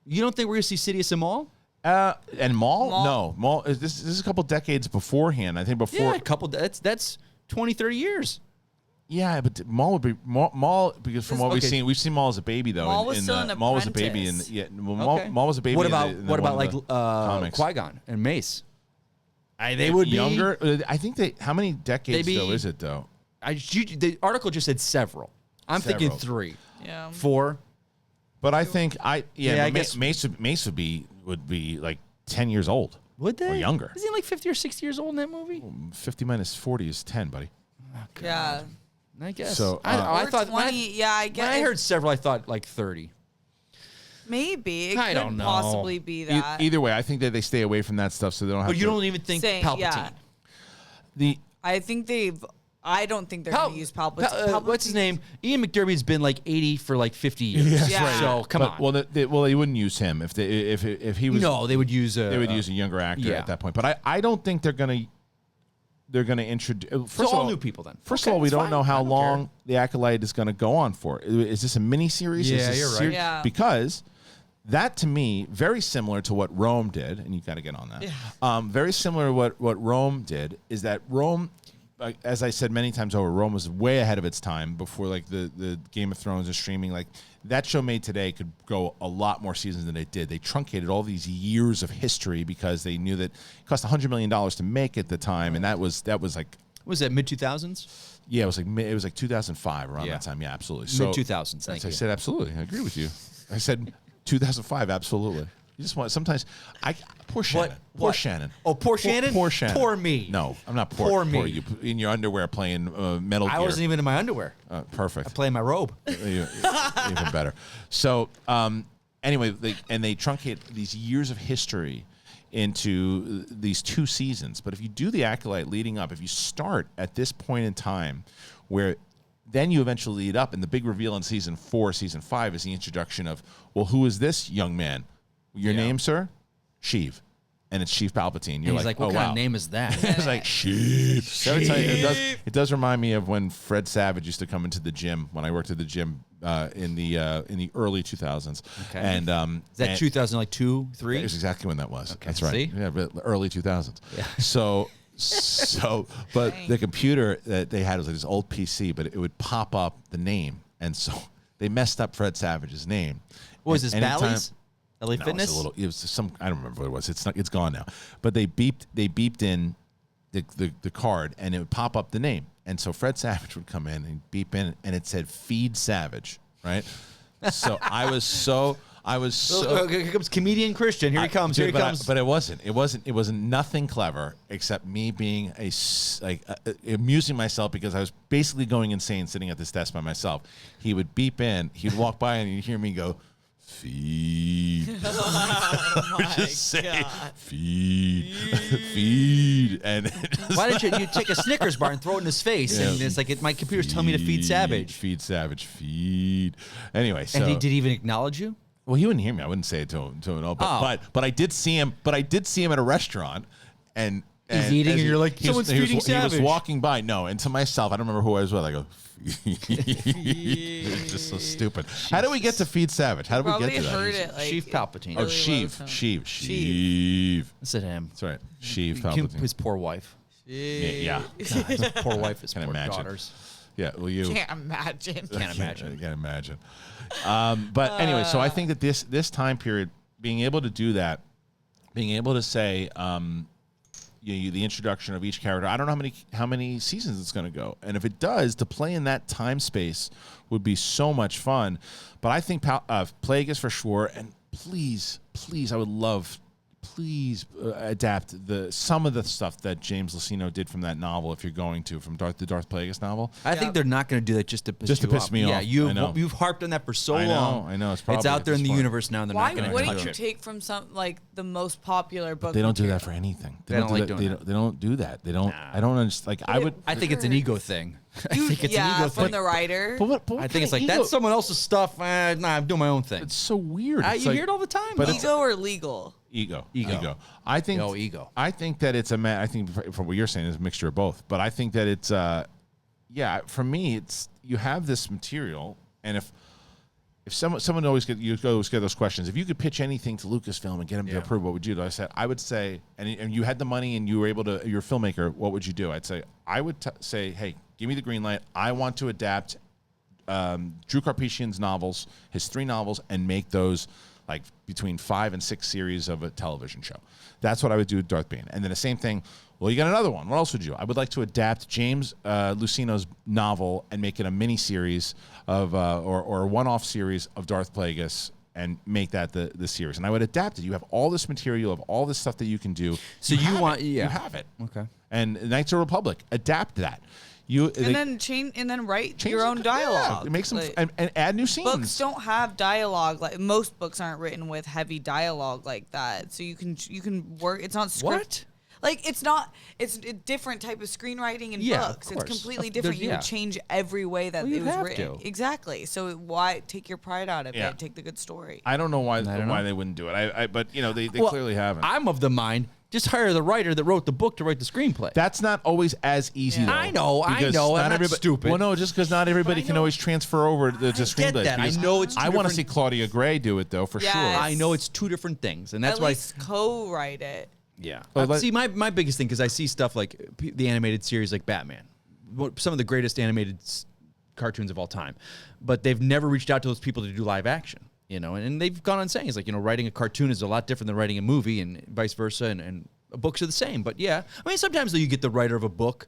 S3: You don't think we're going to see Sidious and Maul?
S1: And Maul? No. Maul, this is a couple decades beforehand. I think before.
S3: Yeah, a couple. That's 20, 30 years.
S1: Yeah, but Maul would be Maul because from what we've seen Maul as a baby though.
S2: Maul was still an apprentice.
S1: Maul was a baby Maul was a baby.
S3: What about
S1: comics?
S3: Qui-Gon and Mace?
S1: They would be younger. I think how many decades though is it though?
S3: The article just said several. I'm thinking 3.
S2: Yeah.
S3: 4.
S1: But I think
S3: I guess
S1: Mace would be like 10 years old.
S3: Would they?
S1: Or younger.
S3: Is he like 50 or 60 years old in that movie?
S1: 50 minus 40 is 10, buddy.
S3: Oh,
S2: yeah.
S3: I guess.
S1: So
S3: I thought
S2: 20, I guess.
S3: When I heard several, I thought like 30.
S2: Maybe. It
S3: I
S2: could
S3: don't know.
S2: possibly be that.
S1: Either way, I think that they stay away from that stuff so they don't have
S3: But you don't even think Palpatine.
S2: I don't think they're going to use Palpatine.
S3: What's his name? Ian McDermott's been like 80 for like 50 years.
S2: Yeah. Right.
S3: So come on.
S1: Well, they wouldn't use him if he was.
S3: No, they would use a
S1: younger actor at that point. But I don't think they're gonna introduce.
S3: First of all, new people then.
S1: First of all, we don't know how long the Acolyte is going to go on for. Is this a mini series?
S3: Yeah, you're right.
S2: Yeah.
S1: Because that to me very similar to what Rome did, and you got to get on that.
S2: Yeah.
S1: Very similar to what Rome did is that Rome. As I said many times over, Rome was way ahead of its time before like the Game of Thrones and streaming. Like that show made today could go a lot more seasons than it did. They truncated all these years of history because they knew that it cost $100 million to make at the time, and that was like.
S3: Was that mid 2000s?
S1: Yeah, it was like 2005 around that time. Yeah, absolutely. So,
S3: mid 2000s. Thank you.
S1: I said absolutely. I agree with you. I said 2005 absolutely. You just want sometimes poor Shannon. Poor Shannon.
S3: Oh, poor Shannon.
S1: Poor Shannon.
S3: Poor me.
S1: No, I'm not poor.
S3: Poor me.
S1: You in your underwear playing Metal Gear.
S3: I wasn't even in my underwear.
S1: Perfect.
S3: I play in my robe.
S1: Even better. So anyway, they truncate these years of history into these 2 seasons. But if you do the Acolyte leading up, if you start at this point in time, where then you eventually lead up, and the big reveal in season 4, season 5 is the introduction of, well, who is this young man? Your name, sir? Sheev. and it's Chief Palpatine.
S3: And
S1: You're
S3: he's like, what kind of name is that?
S1: It's like Chief. So I tell you, it does remind me of when Fred Savage used to come into the gym when I worked at the gym in the early 2000s.
S3: Okay.
S1: And
S3: is that 2002, 3?
S1: That's exactly when that was.
S3: Okay.
S1: That's right.
S3: See?
S1: Yeah, but early 2000s.
S3: Yeah.
S1: But the computer that they had was like this old PC, but it would pop up the name, and so they messed up Fred Savage's name.
S3: What was this,
S1: Anytime-
S3: Bally's? LA
S1: No,
S3: Fitness?
S1: it was some. I don't remember what it was. It's gone now. But they beeped in the card, and it would pop up the name. And so Fred Savage would come in and beep in, and it said "Feed Savage," right? So I was so.
S3: Here comes comedian Kristian. Here he comes.
S1: Dude,
S3: Here he comes.
S1: But it wasn't. It wasn't nothing clever except me being amusing myself because I was basically going insane sitting at this desk by myself. He would beep in. He'd walk by and you'd hear me go, "Feed." Say, feed. And
S3: Why didn't you take a Snickers bar and throw it in his face?
S1: Yeah.
S3: And it's like, my computer's telling me to feed Savage.
S1: Feed Savage. Feed. Anyway, so.
S3: And did he even acknowledge you?
S1: Well, he wouldn't hear me. I wouldn't say it to him. But I did see him. But I did see him at a restaurant, and
S3: he's eating, and you're like, someone's feeding Savage.
S1: He was walking by. No, and to myself, I don't remember who I was with. I go, it's just so stupid. How do we get to Feed Savage? How do we get to that?
S2: Heard it,
S3: Chief Palpatine.
S1: Oh,
S2: really
S1: Sheev.
S3: Listen to him.
S1: That's right. Sheev
S3: His
S1: Palpatine.
S3: poor wife.
S1: Yeah.
S3: God, his poor wife, his
S1: Can't
S3: poor
S1: imagine.
S3: daughters.
S1: Yeah. Well, you
S2: Can't imagine.
S3: Can't imagine.
S1: I can't imagine. But anyway, so I think that this time period, being able to do that, being able to say, the introduction of each character. I don't know how many seasons it's going to go, and if it does, to play in that time space would be so much fun. But I think Plagueis for sure, and please, I would love. Please adapt some of the stuff that James Luceno did from that novel. If you're going to from the Darth Plagueis novel,
S3: I think they're not going to do that just to piss
S1: me off.
S3: Yeah, you've harped on that for so long.
S1: I know.
S3: It's out there in the universe now, and they're
S2: Why
S3: not going to
S2: wouldn't
S3: touch
S2: you
S3: it.
S2: take from the most popular book?
S1: They don't do that
S2: material?
S1: for anything.
S3: They don't like doing that.
S1: They don't do that. They don't. I don't understand. Like
S3: I think it's an ego thing. I think it's an ego
S2: from
S3: thing.
S2: the writer.
S1: But what
S3: I think it's like
S1: ego?
S3: that's someone else's stuff. Nah, I'm doing my own thing.
S1: It's so weird. It's
S3: You
S1: like-
S3: hear it all the time.
S1: but
S3: though.
S1: it's-
S2: Ego or legal?
S1: Ego.
S3: I
S1: think that it's I think from what you're saying is a mixture of both. But I think that it's for me it's you have this material, and if someone always get those questions, if you could pitch anything to Lucasfilm and get them to approve, what would you do? I would say, and you had the money and you were able to, you're a filmmaker, what would you do? I'd say I would say, hey, give me the green light. I want to adapt Drew Karpyshyn's novels, his 3 novels, and make those like between 5 and 6 series of a television show. That's what I would do with Darth Bane. And then the same thing, well, you got another one. What else would you do? I would like to adapt James Luceno's novel and make it a mini-series of, or a one-off series of Darth Plagueis and make that the series. And I would adapt it. You have all this material, you have all this stuff that you can do.
S3: So you want,
S1: You have it.
S3: Okay.
S1: And Knights of the Republic, adapt that.
S2: Then write your own dialogue.
S1: Yeah, make some and add new scenes.
S2: Books don't have dialogue. Like most books aren't written with heavy dialogue like that. So you can work. It's not script.
S3: What?
S2: Like it's not. It's a different type of screenwriting in
S3: Yeah, of
S2: books. It's
S3: course.
S2: completely different. You would change every way that
S3: Well,
S2: it
S3: you'd
S2: was
S3: have
S2: written.
S3: to.
S2: Exactly. So why take your pride out of
S1: Yeah.
S2: it? Take the good story.
S1: I don't know why
S3: know.
S1: they wouldn't do it. But they clearly haven't.
S3: I'm of the mind. Just hire the writer that wrote the book to write the screenplay.
S1: That's not always as easy, though.
S3: I know.
S1: because
S3: I'm not
S1: everybody-
S3: stupid.
S1: Well, no, just because not everybody can always transfer over to screenplays.
S3: that. I
S1: because
S3: know it's two
S1: I want to
S3: different-
S1: see Claudia Gray do it, though, for
S2: Yes.
S1: sure.
S3: I know it's 2 different things, and that's
S2: At
S3: why.
S2: least co-write it.
S3: Yeah.
S1: Oh,
S3: See, my biggest thing, because I see stuff like the animated series like Batman, some of the greatest animated cartoons of all time, but they've never reached out to those people to do live action, and they've gone on saying, it's like, writing a cartoon is a lot different than writing a movie and vice versa, and books are the same. But yeah, I mean, sometimes though you get the writer of a book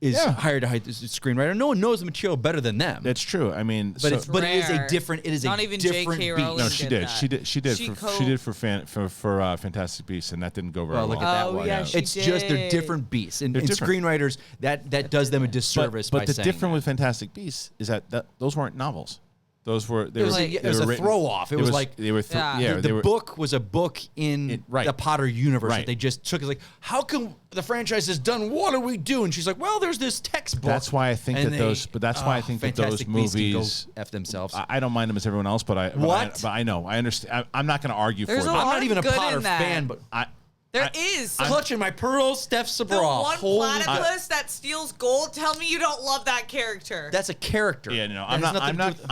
S3: is hired to hide the screenwriter. No one knows the material better than them.
S1: That's true. I mean,
S3: but it is a
S2: Rare.
S3: different. It is
S2: Not
S3: a
S2: even
S3: different
S2: J.K.
S3: beast.
S2: Rowling
S1: no, she did.
S2: that.
S1: She did. She did for Fantastic Beasts, and that didn't go very well.
S3: Well, look at that
S2: Oh,
S3: one.
S2: yeah, she
S3: It's just they're
S2: did.
S3: different beasts, and
S1: They're different.
S3: screenwriters that does them a disservice.
S1: But
S3: by
S1: the
S3: saying
S1: difference
S3: that.
S1: with Fantastic Beasts is that those weren't novels. Those were
S3: It was a
S1: written-
S3: throw off. It was like
S1: they were
S3: the book was a book in
S1: right.
S3: the Potter universe
S1: Right.
S3: that they just took. It's like, how come the franchise is done? What do we do? And she's like, well, there's this textbook.
S1: That's why I think
S3: And
S1: that those. But that's why I think that those
S3: Fantastic Beasts can go
S1: movies.
S3: F themselves.
S1: I don't mind them as everyone else, but I.
S3: What?
S1: But I know. I understand. I'm not going to argue
S2: There's
S1: for
S2: a
S1: it.
S3: I'm
S2: lot
S3: not even a
S2: good in
S3: Potter
S2: that.
S3: fan, but
S2: There is.
S3: Clutching my pearls, Steph
S2: The
S3: Sabraw.
S2: one platypus that steals gold. Tell me you don't love that character.
S3: That's a character.
S1: Yeah, no, I'm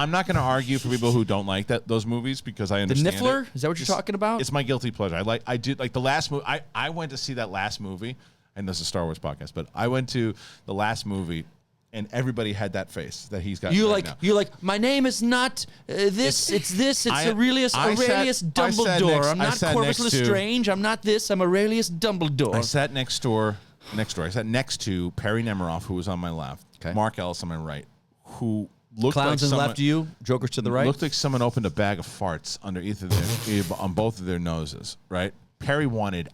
S1: not going to argue for people who don't like those movies because I understand.
S3: The Niffler?
S1: It.
S3: Is that what you're talking about?
S1: It's my guilty pleasure. I did like the last movie. I went to see that last movie. I know it's a Star Wars podcast, but I went to the last movie. And everybody had that face that he's got.
S3: You're
S1: right
S3: like, my name is not this. It's this. It's Aurelius Dumbledore. I'm not Corvus Lestrange. I'm not this. I'm Aurelius Dumbledore.
S1: I sat next door. I sat next to Perry Nemiroff, who was on my left.
S3: Okay.
S1: Mark Ellis on my right, who looked
S3: Clowns
S1: like
S3: on the left of you, Jokers to the right.
S1: Looked like someone opened a bag of farts under on both of their noses. Right. Perry wanted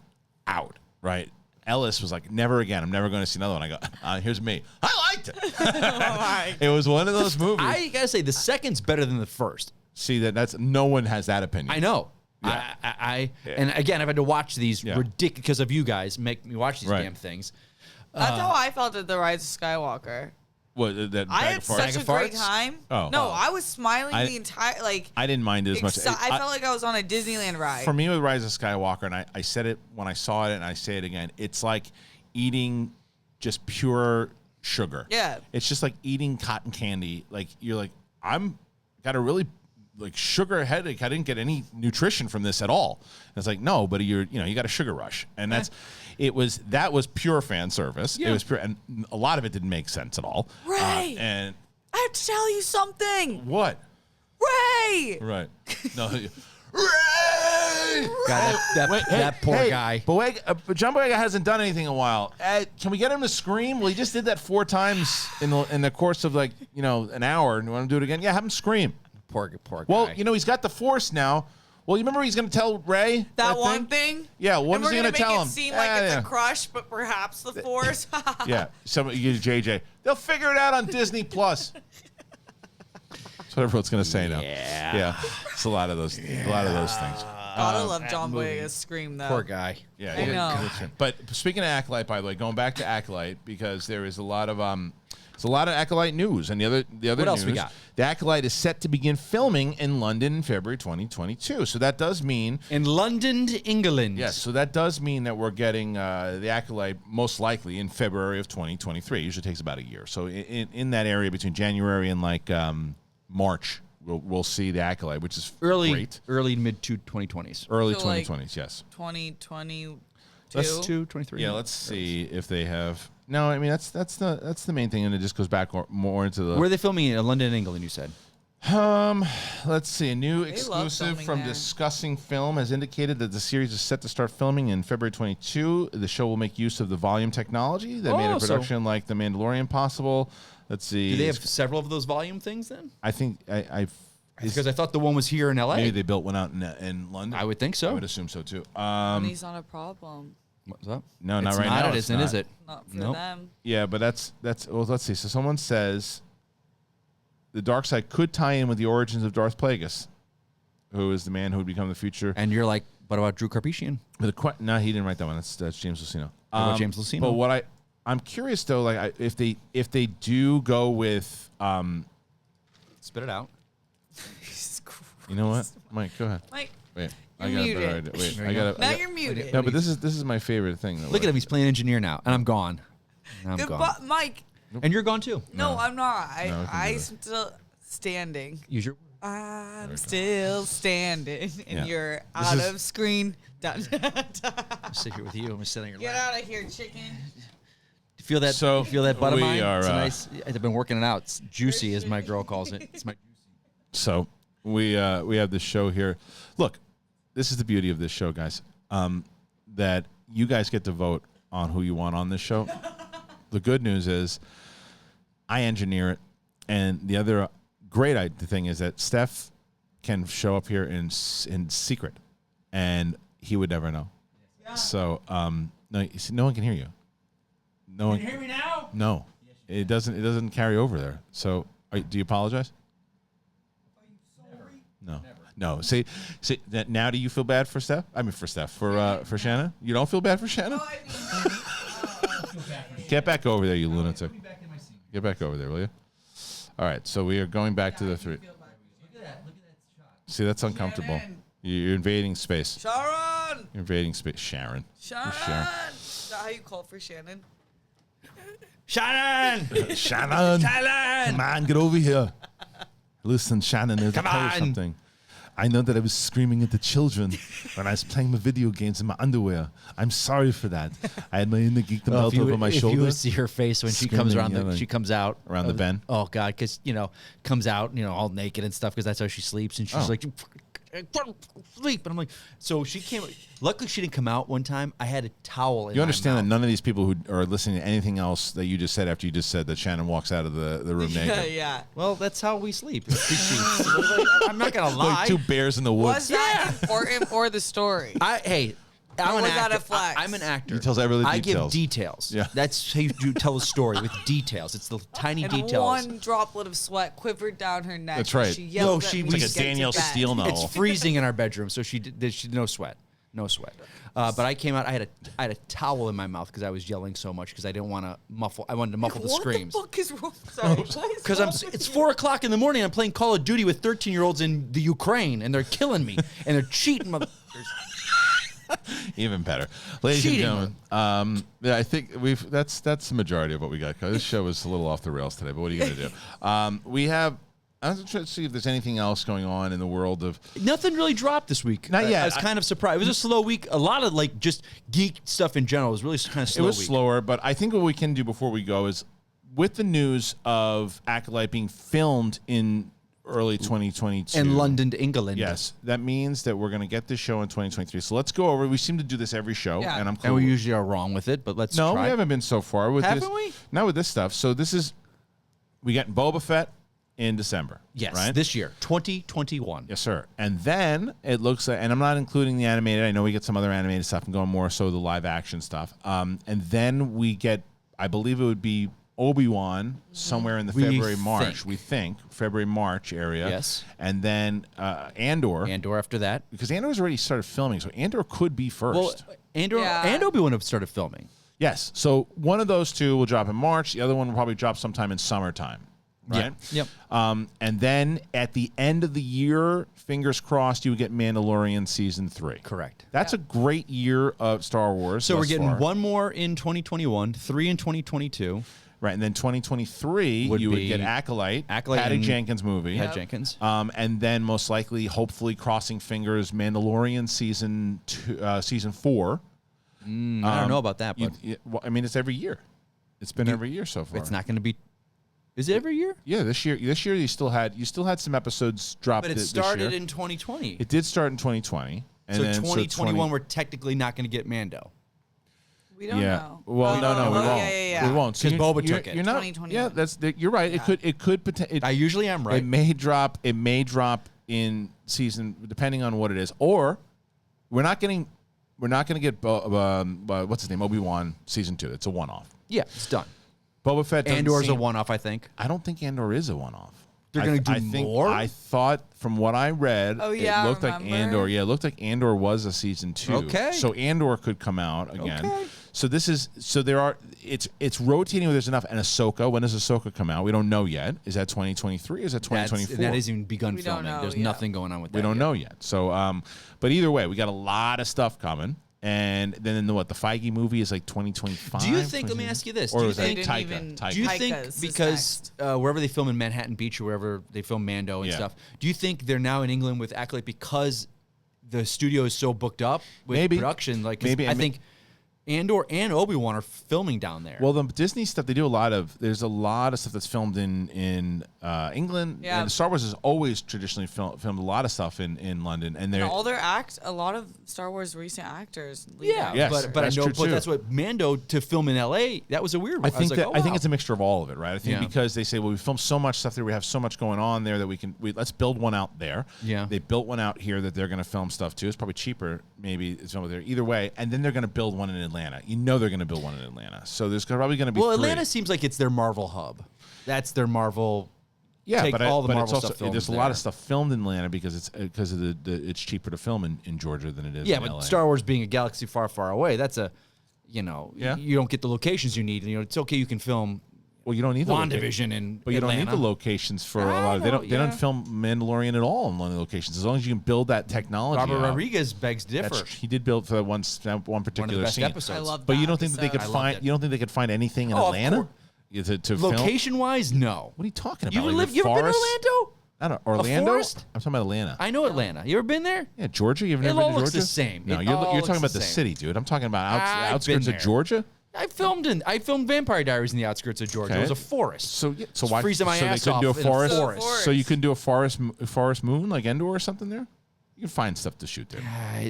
S1: out. Right. Ellis was like, never again. I'm never going to see another one. I go, here's me. I liked it. It was one of those movies.
S3: I got to say, the second's better than the first.
S1: See, that's no one has that opinion.
S3: I know.
S1: Yeah.
S3: And again, I've had to watch these ridiculous, because of you guys, make me watch these damn things.
S2: That's how I felt at The Rise of Skywalker.
S1: What, that
S2: I had such a great time.
S1: Oh.
S2: No, I was smiling the entire,
S1: I didn't mind it as much.
S2: I felt like I was on a Disneyland ride.
S1: For me, with Rise of Skywalker, and I said it when I saw it, and I say it again, it's like eating just pure sugar.
S2: Yeah.
S1: It's just like eating cotton candy. Like, you're like, got a really sugar headache. I didn't get any nutrition from this at all. And it's like, no, but you got a sugar rush. And that was pure fan service. Yeah. It was pure, and a lot of it didn't make sense at all.
S2: Ray!
S1: And
S2: I have to tell you something.
S1: What?
S2: Ray!
S1: Right. No. Ray!
S3: God, that poor guy.
S1: But John Boyega hasn't done anything in a while. Can we get him to scream? Well, he just did that 4 times in the course of an hour. And you want to do it again? Yeah, have him scream.
S3: Poor guy.
S1: Well, he's got the Force now. Well, you remember he's going to tell Ray
S2: that one thing?
S1: Yeah, what is he going to tell him?
S2: It seem like it's a crush, but perhaps the Force.
S1: Yeah, JJ. They'll figure it out on Disney Plus. That's what everyone's going to say now. Yeah, it's a lot of those things.
S2: Gotta love John Boyega's scream though.
S3: Poor guy.
S1: Yeah,
S2: I know.
S1: But speaking of Acolyte, by the way, going back to Acolyte, because there is a lot of Acolyte news, and the other
S3: what
S1: news,
S3: else we got?
S1: The Acolyte is set to begin filming in London in February 2022. So that does mean
S3: in London, England.
S1: Yes, so that does mean that we're getting the Acolyte most likely in February of 2023. It usually takes about a year. So in that area between January and March, we'll see the Acolyte, which is great.
S3: Early mid 2020s.
S1: Early 2020s, yes.
S2: 2022.
S3: Let's 23.
S1: Yeah, let's see if they have. No, I mean that's the main thing, and it just goes back more into the.
S3: Where are they filming in London and England? You said.
S1: Let's see. A new exclusive from Discussing Film has indicated that the series is set to start filming in February 22. The show will make use of the volume technology that made a production like The Mandalorian possible. Let's see.
S3: Do they have several of those volume things then?
S1: I think
S3: because I thought the one was here in LA.
S1: Maybe they built one out in London.
S3: I would think so.
S1: I would assume so too.
S2: Money's not a problem.
S3: What's up?
S1: No, not right now.
S3: It isn't, is it?
S2: Not for them.
S1: Yeah, but that's. Well, let's see. So someone says the dark side could tie in with the origins of Darth Plagueis, who is the man who would become the future.
S3: And you're like, what about Drew Carpathian?
S1: No, he didn't write that one. That's James Luceno.
S3: What about James Luceno?
S1: But what I'm curious though, like if they do go with
S3: spit it out.
S1: You know what, Mike? Go ahead.
S2: Mike,
S1: wait.
S2: You're muted.
S1: Wait,
S2: now you're muted.
S1: No, but this is my favorite thing.
S3: Look at him. He's playing engineer now, and I'm gone. Gone.
S2: Mike.
S3: And you're gone too.
S2: No, I'm not. I'm still standing.
S3: Use your.
S2: I'm still standing, and you're out of screen. Done.
S3: I'm sit here with you. I'm sitting here.
S2: Get out of here, chicken.
S3: Feel that?
S1: So
S3: feel that butt of mine?
S1: Are,
S3: it's nice. I've been working it out. It's juicy, as my girl calls it. It's my juicy.
S1: So we have this show here. Look, this is the beauty of this show, guys. That you guys get to vote on who you want on this show. The good news is I engineer it, and the other great thing is that Steph can show up here in secret, and he would never know. Yeah. So no one can hear you. No one
S3: can hear me now.
S1: No, it doesn't. It doesn't carry over there. So do you apologize? No. Never. No. See that now. Do you feel bad for Steph? I mean, for Steph. For Shannon. You don't feel bad for Shannon? Get back over there, you lunatic. Get back over there, will you? All right. So we are going back to the 3. Look at that shot. See, that's uncomfortable. You're invading space.
S2: Sharon.
S1: Invading space. Sharon.
S2: Sharon.
S1: Who's Sharon?
S2: Is that how you call for Shannon?
S3: Shannon!
S1: Shannon!
S3: Shannon!
S1: Come on, get over here. Listen, Shannon, there's
S3: Come
S1: a tell you
S3: on.
S1: something. I know that I was screaming at the children when I was playing my video games in my underwear. I'm sorry for that. I had my inner geekdom belt over my shoulder.
S3: If you would see her face when she comes around, she comes out
S1: around the bend.
S3: Oh God, because comes out all naked and stuff because that's how she sleeps, and she's like, sleep, and I'm like, so she came. Luckily, she didn't come out one time. I had a towel.
S1: You understand
S3: my
S1: that none of these people who are listening to anything else that you just said after you just said that Shannon walks out of the room naked.
S2: Yeah.
S3: Well, that's how we sleep. I'm not gonna lie.
S1: Like two bears in the woods.
S2: Was that important for the story?
S3: I'm
S2: was
S3: an
S2: that
S3: actor.
S2: a flex?
S3: I'm an actor.
S1: He tells every
S3: I
S1: details.
S3: give details.
S1: Yeah.
S3: That's how you tell a story with details. It's the tiny
S2: And
S3: details.
S2: one droplet of sweat quivered down her neck.
S1: That's right.
S2: She yelled
S3: No,
S2: at
S3: she
S2: me
S3: was
S2: to
S3: like a
S2: get to
S1: Danielle
S2: bed.
S1: Steele novel.
S3: It's freezing in our bedroom, so she no sweat, no sweat. But I came out. I had a towel in my mouth because I was yelling so much because I didn't want to muffle. I wanted to muffle the screams.
S2: What the fuck is wrong? Sorry.
S3: Because it's 4 o'clock in the morning. I'm playing Call of Duty with 13-year-olds in the Ukraine, and they're killing me, and they're cheating.
S1: Even better, ladies
S3: Cheating.
S1: and gentlemen. I think that's the majority of what we got. This show is a little off the rails today, but what are you going to do? We have. I was trying to see if there's anything else going on in the world of.
S3: Nothing really dropped this week.
S1: Not yet.
S3: I was kind of surprised. It was a slow week. A lot of just geek stuff in general. It was really kind of slow.
S1: It was
S3: week.
S1: slower, but I think what we can do before we go is, with the news of Acolyte being filmed in early 2022
S3: in London, England.
S1: Yes, that means that we're going to get this show in 2023. So let's go over. We seem to do this every show,
S2: Yeah.
S1: and I'm cool.
S3: And we
S1: with-
S3: usually are wrong with it, but let's
S1: No,
S3: try.
S1: we haven't been so far with
S3: Haven't
S1: this.
S3: we?
S1: Not with this stuff. So this is we got Boba Fett in December.
S3: Yes,
S1: right?
S3: this year, 2021.
S1: Yes, sir. And then it looks like, and I'm not including the animated. I know we get some other animated stuff and going more so the live action stuff. And then we get, I believe it would be Obi-Wan somewhere in the February-March area.
S3: Yes.
S1: And then Andor.
S3: Andor after that.
S1: Because Andor's already started filming, so Andor could be first.
S3: Well, Andor
S2: Yeah.
S3: and Obi-Wan have started filming.
S1: Yes. So one of those two will drop in March. The other one will probably drop sometime in summertime. Right?
S3: Yep.
S1: And then at the end of the year, fingers crossed, you would get Mandalorian Season 3.
S3: Correct.
S1: That's a great year of Star Wars.
S3: So we're
S1: thus
S3: getting
S1: far.
S3: one more in 2021, 3 in 2022.
S1: Right, and then 2023,
S3: Would
S1: you would
S3: be
S1: get Acolyte Patty
S3: and
S1: Jenkins movie.
S3: Pat Jenkins.
S1: And then most likely, hopefully, crossing fingers, Mandalorian Season 4.
S3: I don't know about that, but
S1: Well, I mean, it's every year. It's been every year so far.
S3: it's not going to be. Is it every year?
S1: Yeah, this year you still had some episodes dropped.
S3: But it
S1: this
S3: started
S1: year.
S3: in 2020.
S1: It did start in 2020. And
S3: So
S1: then,
S3: 2021, we're technically not going to get Mando.
S2: We don't
S1: yeah.
S2: know.
S1: Well, no, we won't.
S2: Yeah.
S1: We won't. So
S3: 'Cause Boba
S1: you're,
S3: took it.
S1: You're not.
S2: 2021.
S1: Yeah, you're right.
S2: Yeah.
S1: It could potentially.
S3: I usually am right.
S1: It may drop. It may drop in season, depending on what it is. Or we're not going to get what's his name, Obi-Wan Season 2. It's a one-off.
S3: Yeah, it's done.
S1: Boba Fett.
S3: Andor's a one-off, I think.
S1: I don't think Andor is a one-off.
S3: They're going to do
S1: think,
S3: more?
S1: I thought from what I read,
S2: Oh, yeah,
S1: it looked like
S2: remember?
S1: Andor. Yeah, it looked like Andor was a season 2.
S3: Okay.
S1: So Andor could come out again.
S3: Okay.
S1: So it's rotating where there's enough. And Ahsoka, when does Ahsoka come out? We don't know yet. Is that 2023 or is that 2024?
S3: That hasn't even begun
S2: We don't
S3: filming.
S2: know,
S3: There's
S2: yeah.
S3: nothing going on with that.
S1: We don't know yet. So, but either way, we got a lot of stuff coming. And then the Feige movie is like 2025.
S3: Do you think? Let me ask you this:
S1: Or
S3: Do you
S1: was that
S3: think?
S2: They didn't even-
S1: Taika?
S3: Do you
S2: Taika's
S3: think
S2: is
S3: because wherever they film in Manhattan Beach or wherever they film Mando and
S1: Yeah.
S3: stuff, do you think they're now in England with Acolyte because the studio is so booked up with
S1: Maybe.
S3: production? Like, 'cause
S1: Maybe.
S3: I think Andor and Obi-Wan are filming down there.
S1: Well, the Disney stuff, they do there's a lot of stuff that's filmed in England.
S2: Yeah.
S1: And Star Wars has always traditionally filmed a lot of stuff in London. And they're,
S2: A lot of Star Wars recent actors. lead
S3: yeah,
S2: actors.
S1: Yes,
S3: but I
S1: that's
S3: know,
S1: true,
S3: but
S1: too.
S3: that's what Mando to film in L.A. That was a weird one.
S1: I think
S3: was like,
S1: I think
S3: wow.
S1: it's a mixture of all of it, right? I think
S3: Yeah.
S1: because they say, well, we filmed so much stuff there, we have so much going on there that let's build one out there.
S3: Yeah.
S1: They built one out here that they're going to film stuff too. It's probably cheaper, maybe it's over there. Either way, and then they're going to build one in Atlanta. You know they're going to build one in Atlanta. So there's probably going to be
S3: Well,
S1: 3.
S3: Atlanta seems like it's their Marvel hub. That's their Marvel.
S1: Yeah,
S3: take
S1: but
S3: all the
S1: but
S3: Marvel
S1: it's also,
S3: stuff filmed
S1: there's a
S3: there.
S1: lot of stuff filmed in Atlanta because it's cheaper to film in Georgia than it is
S3: Yeah,
S1: in
S3: but
S1: LA.
S3: Star Wars being a galaxy far, far away, that's a,
S1: Yeah.
S3: you don't get the locations you need. You know, it's okay, you can film
S1: Well, you don't need
S3: WandaVision and
S1: but you don't need the
S3: Atlanta.
S1: locations for a lot of. They don't film Mandalorian at all in lonely locations. As long as you can build that technology.
S3: Robert
S1: out.
S3: Rodriguez begs differ.
S1: He did build for that one particular
S3: One of the best
S1: scene.
S3: episodes.
S2: I love
S1: But
S2: that
S1: you don't think that they could
S2: episode.
S1: find? You don't think they could find anything in
S3: Oh, of
S1: Atlanta?
S3: course.
S1: To film?
S3: Location-wise, no.
S1: What are you talking about?
S3: You
S1: Like
S3: ever
S1: the
S3: been to
S1: forest?
S3: Orlando?
S1: I don't. Orlando.
S3: forest?
S1: I'm talking about Atlanta.
S3: I know Atlanta. You ever been there?
S1: Yeah, Georgia. You've
S3: It
S1: never been
S3: all
S1: to
S3: looks
S1: Georgia?
S3: the same.
S1: No,
S3: It
S1: you're
S3: all
S1: talking
S3: looks
S1: about the
S3: the same.
S1: city, dude. I'm talking about
S3: I've
S1: outskirts
S3: been
S1: of
S3: there.
S1: Georgia.
S3: I filmed Vampire Diaries in the outskirts of Georgia.
S1: Okay.
S3: It was a forest.
S1: So why?
S3: freezing my
S1: so
S3: ass
S1: they couldn't do a
S3: off in a
S1: forest.
S3: forest.
S1: So you couldn't do a forest moon like Endor or something there. You can find stuff to shoot there.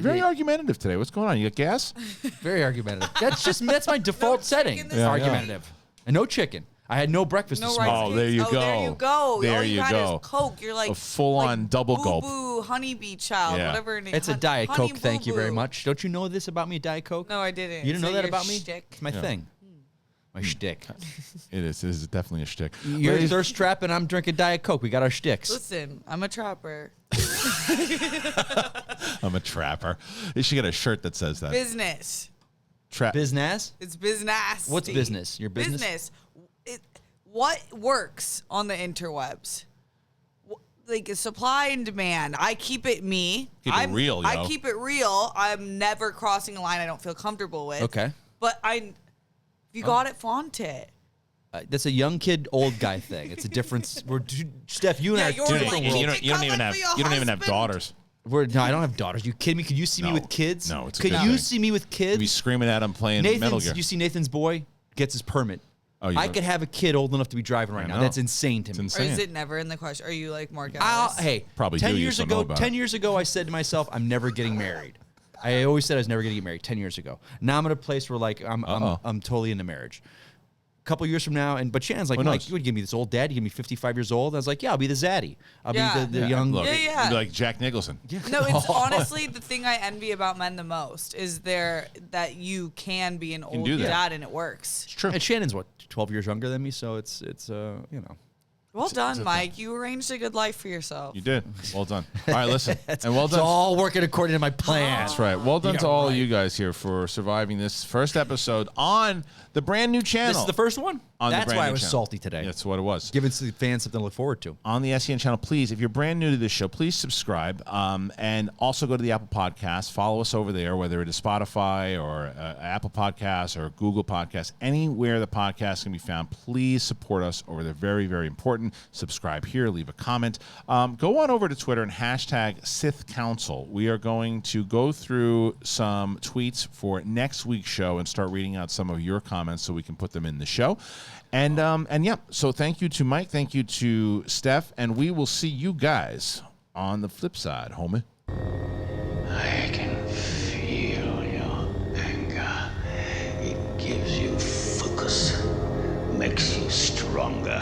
S1: Very argumentative today. What's going on? You got gas?
S3: Very argumentative. That's my default setting.
S2: chicken this Yeah,
S3: Argumentative. And no chicken. I had no breakfast
S2: No
S3: this
S2: rice
S3: morning.
S1: Oh, there you
S2: cakes.
S1: go.
S2: There you go.
S1: There
S2: All
S1: you
S2: you had
S1: go.
S2: is Coke. You're like
S1: A full-on
S2: like
S1: double gulp.
S2: Boo-boo, honeybee child,
S1: Yeah.
S2: whatever. Her name.
S3: It's a Diet
S2: Honey
S3: Coke. Thank you very
S2: boo-boo.
S3: much. Don't you know this about me, Diet Coke?
S2: No, I didn't.
S3: You didn't
S2: So
S3: know that
S2: your
S3: about me?
S2: shtick.
S3: It's my thing. My shtick.
S1: It is. It is definitely a shtick.
S3: You're thirst trap and I'm drinking Diet Coke. We got our shticks.
S2: Listen, I'm a trapper.
S1: I'm a trapper. You should get a shirt that says that.
S2: Business.
S3: Business?
S2: It's business.
S3: What's business? Your business?
S2: Business. What works on the interwebs? Like supply and demand. I keep it me.
S1: Keep it real, yo.
S2: I keep it real. I'm never crossing a line I don't feel comfortable with.
S3: Okay.
S2: But if you got it, flaunt it.
S3: That's a young kid, old guy thing. It's a difference. Steph, you and I are
S2: you're
S3: two
S2: like,
S3: different
S2: keep
S3: worlds.
S2: it
S1: You don't even
S2: coming
S1: have.
S2: for your
S1: You don't even have
S2: husband.
S1: daughters.
S3: No, I don't have daughters. You kidding me? Could you see me
S1: No.
S3: with kids?
S1: No, it's a
S3: Could
S1: good
S3: you
S1: thing.
S3: see me with kids?
S1: You'd be screaming at him playing Metal Gear.
S3: You see Nathan's boy gets his permit.
S1: Oh, you
S3: I
S1: don't-
S3: could have a kid old enough to be driving right
S1: I
S3: now.
S1: know.
S3: That's insane to
S1: It's
S3: me.
S2: Or
S1: insane.
S2: is it never in the question? Are you like more
S3: Hey,
S1: Probably
S3: 10
S1: do, you
S3: years
S1: just don't know
S3: ago.
S1: about
S3: 10
S1: it.
S3: years ago, I said to myself, "I'm never getting married." I always said I was never going to get married 10 years ago. Now I'm at a place where like I'm totally into marriage. A couple years from now, but Shannon's like,
S1: Who
S3: Mike,
S1: knows?
S3: you would give me this old dad. You give me 55 years old. I was like, yeah, I'll be the zaddy. I'll be the young.
S1: Look,
S2: Yeah.
S1: you'd be like Jack Nicholson.
S2: No, it's honestly the thing I envy about men the most is that you can be an old
S1: do that.
S2: dad and it works.
S1: It's true.
S3: And Shannon's what 12 years younger than me, so it's you know.
S2: Well done, Mike. You arranged a good life for yourself.
S1: You did. Well done. All right, listen. And well
S3: It's
S1: done.
S3: all working according to my plan.
S1: That's right. Well done
S3: Yeah,
S1: to all
S3: right.
S1: you guys here for surviving this first episode on the brand new channel.
S3: This is the first one.
S1: On the
S3: That's
S1: brand
S3: why
S1: new
S3: I was
S1: channel.
S3: salty today.
S1: That's what it was.
S3: Giving the fans something to look forward to.
S1: On the SEN channel, please, if you're brand new to this show, please subscribe. And also go to the Apple Podcasts. Follow us over there, whether it is Spotify or Apple Podcasts or Google Podcasts, anywhere the podcast can be found. Please support us over there. Very, very important. Subscribe here. Leave a comment. Go on over to Twitter and hashtag Sith Council. We are going to go through some tweets for next week's show and start reading out some of your comments so we can put them in the show. And yeah, so thank you to Mike, thank you to Steph, and we will see you guys on the flip side, homie.
S4: I can feel your anger. It gives you focus, makes you stronger.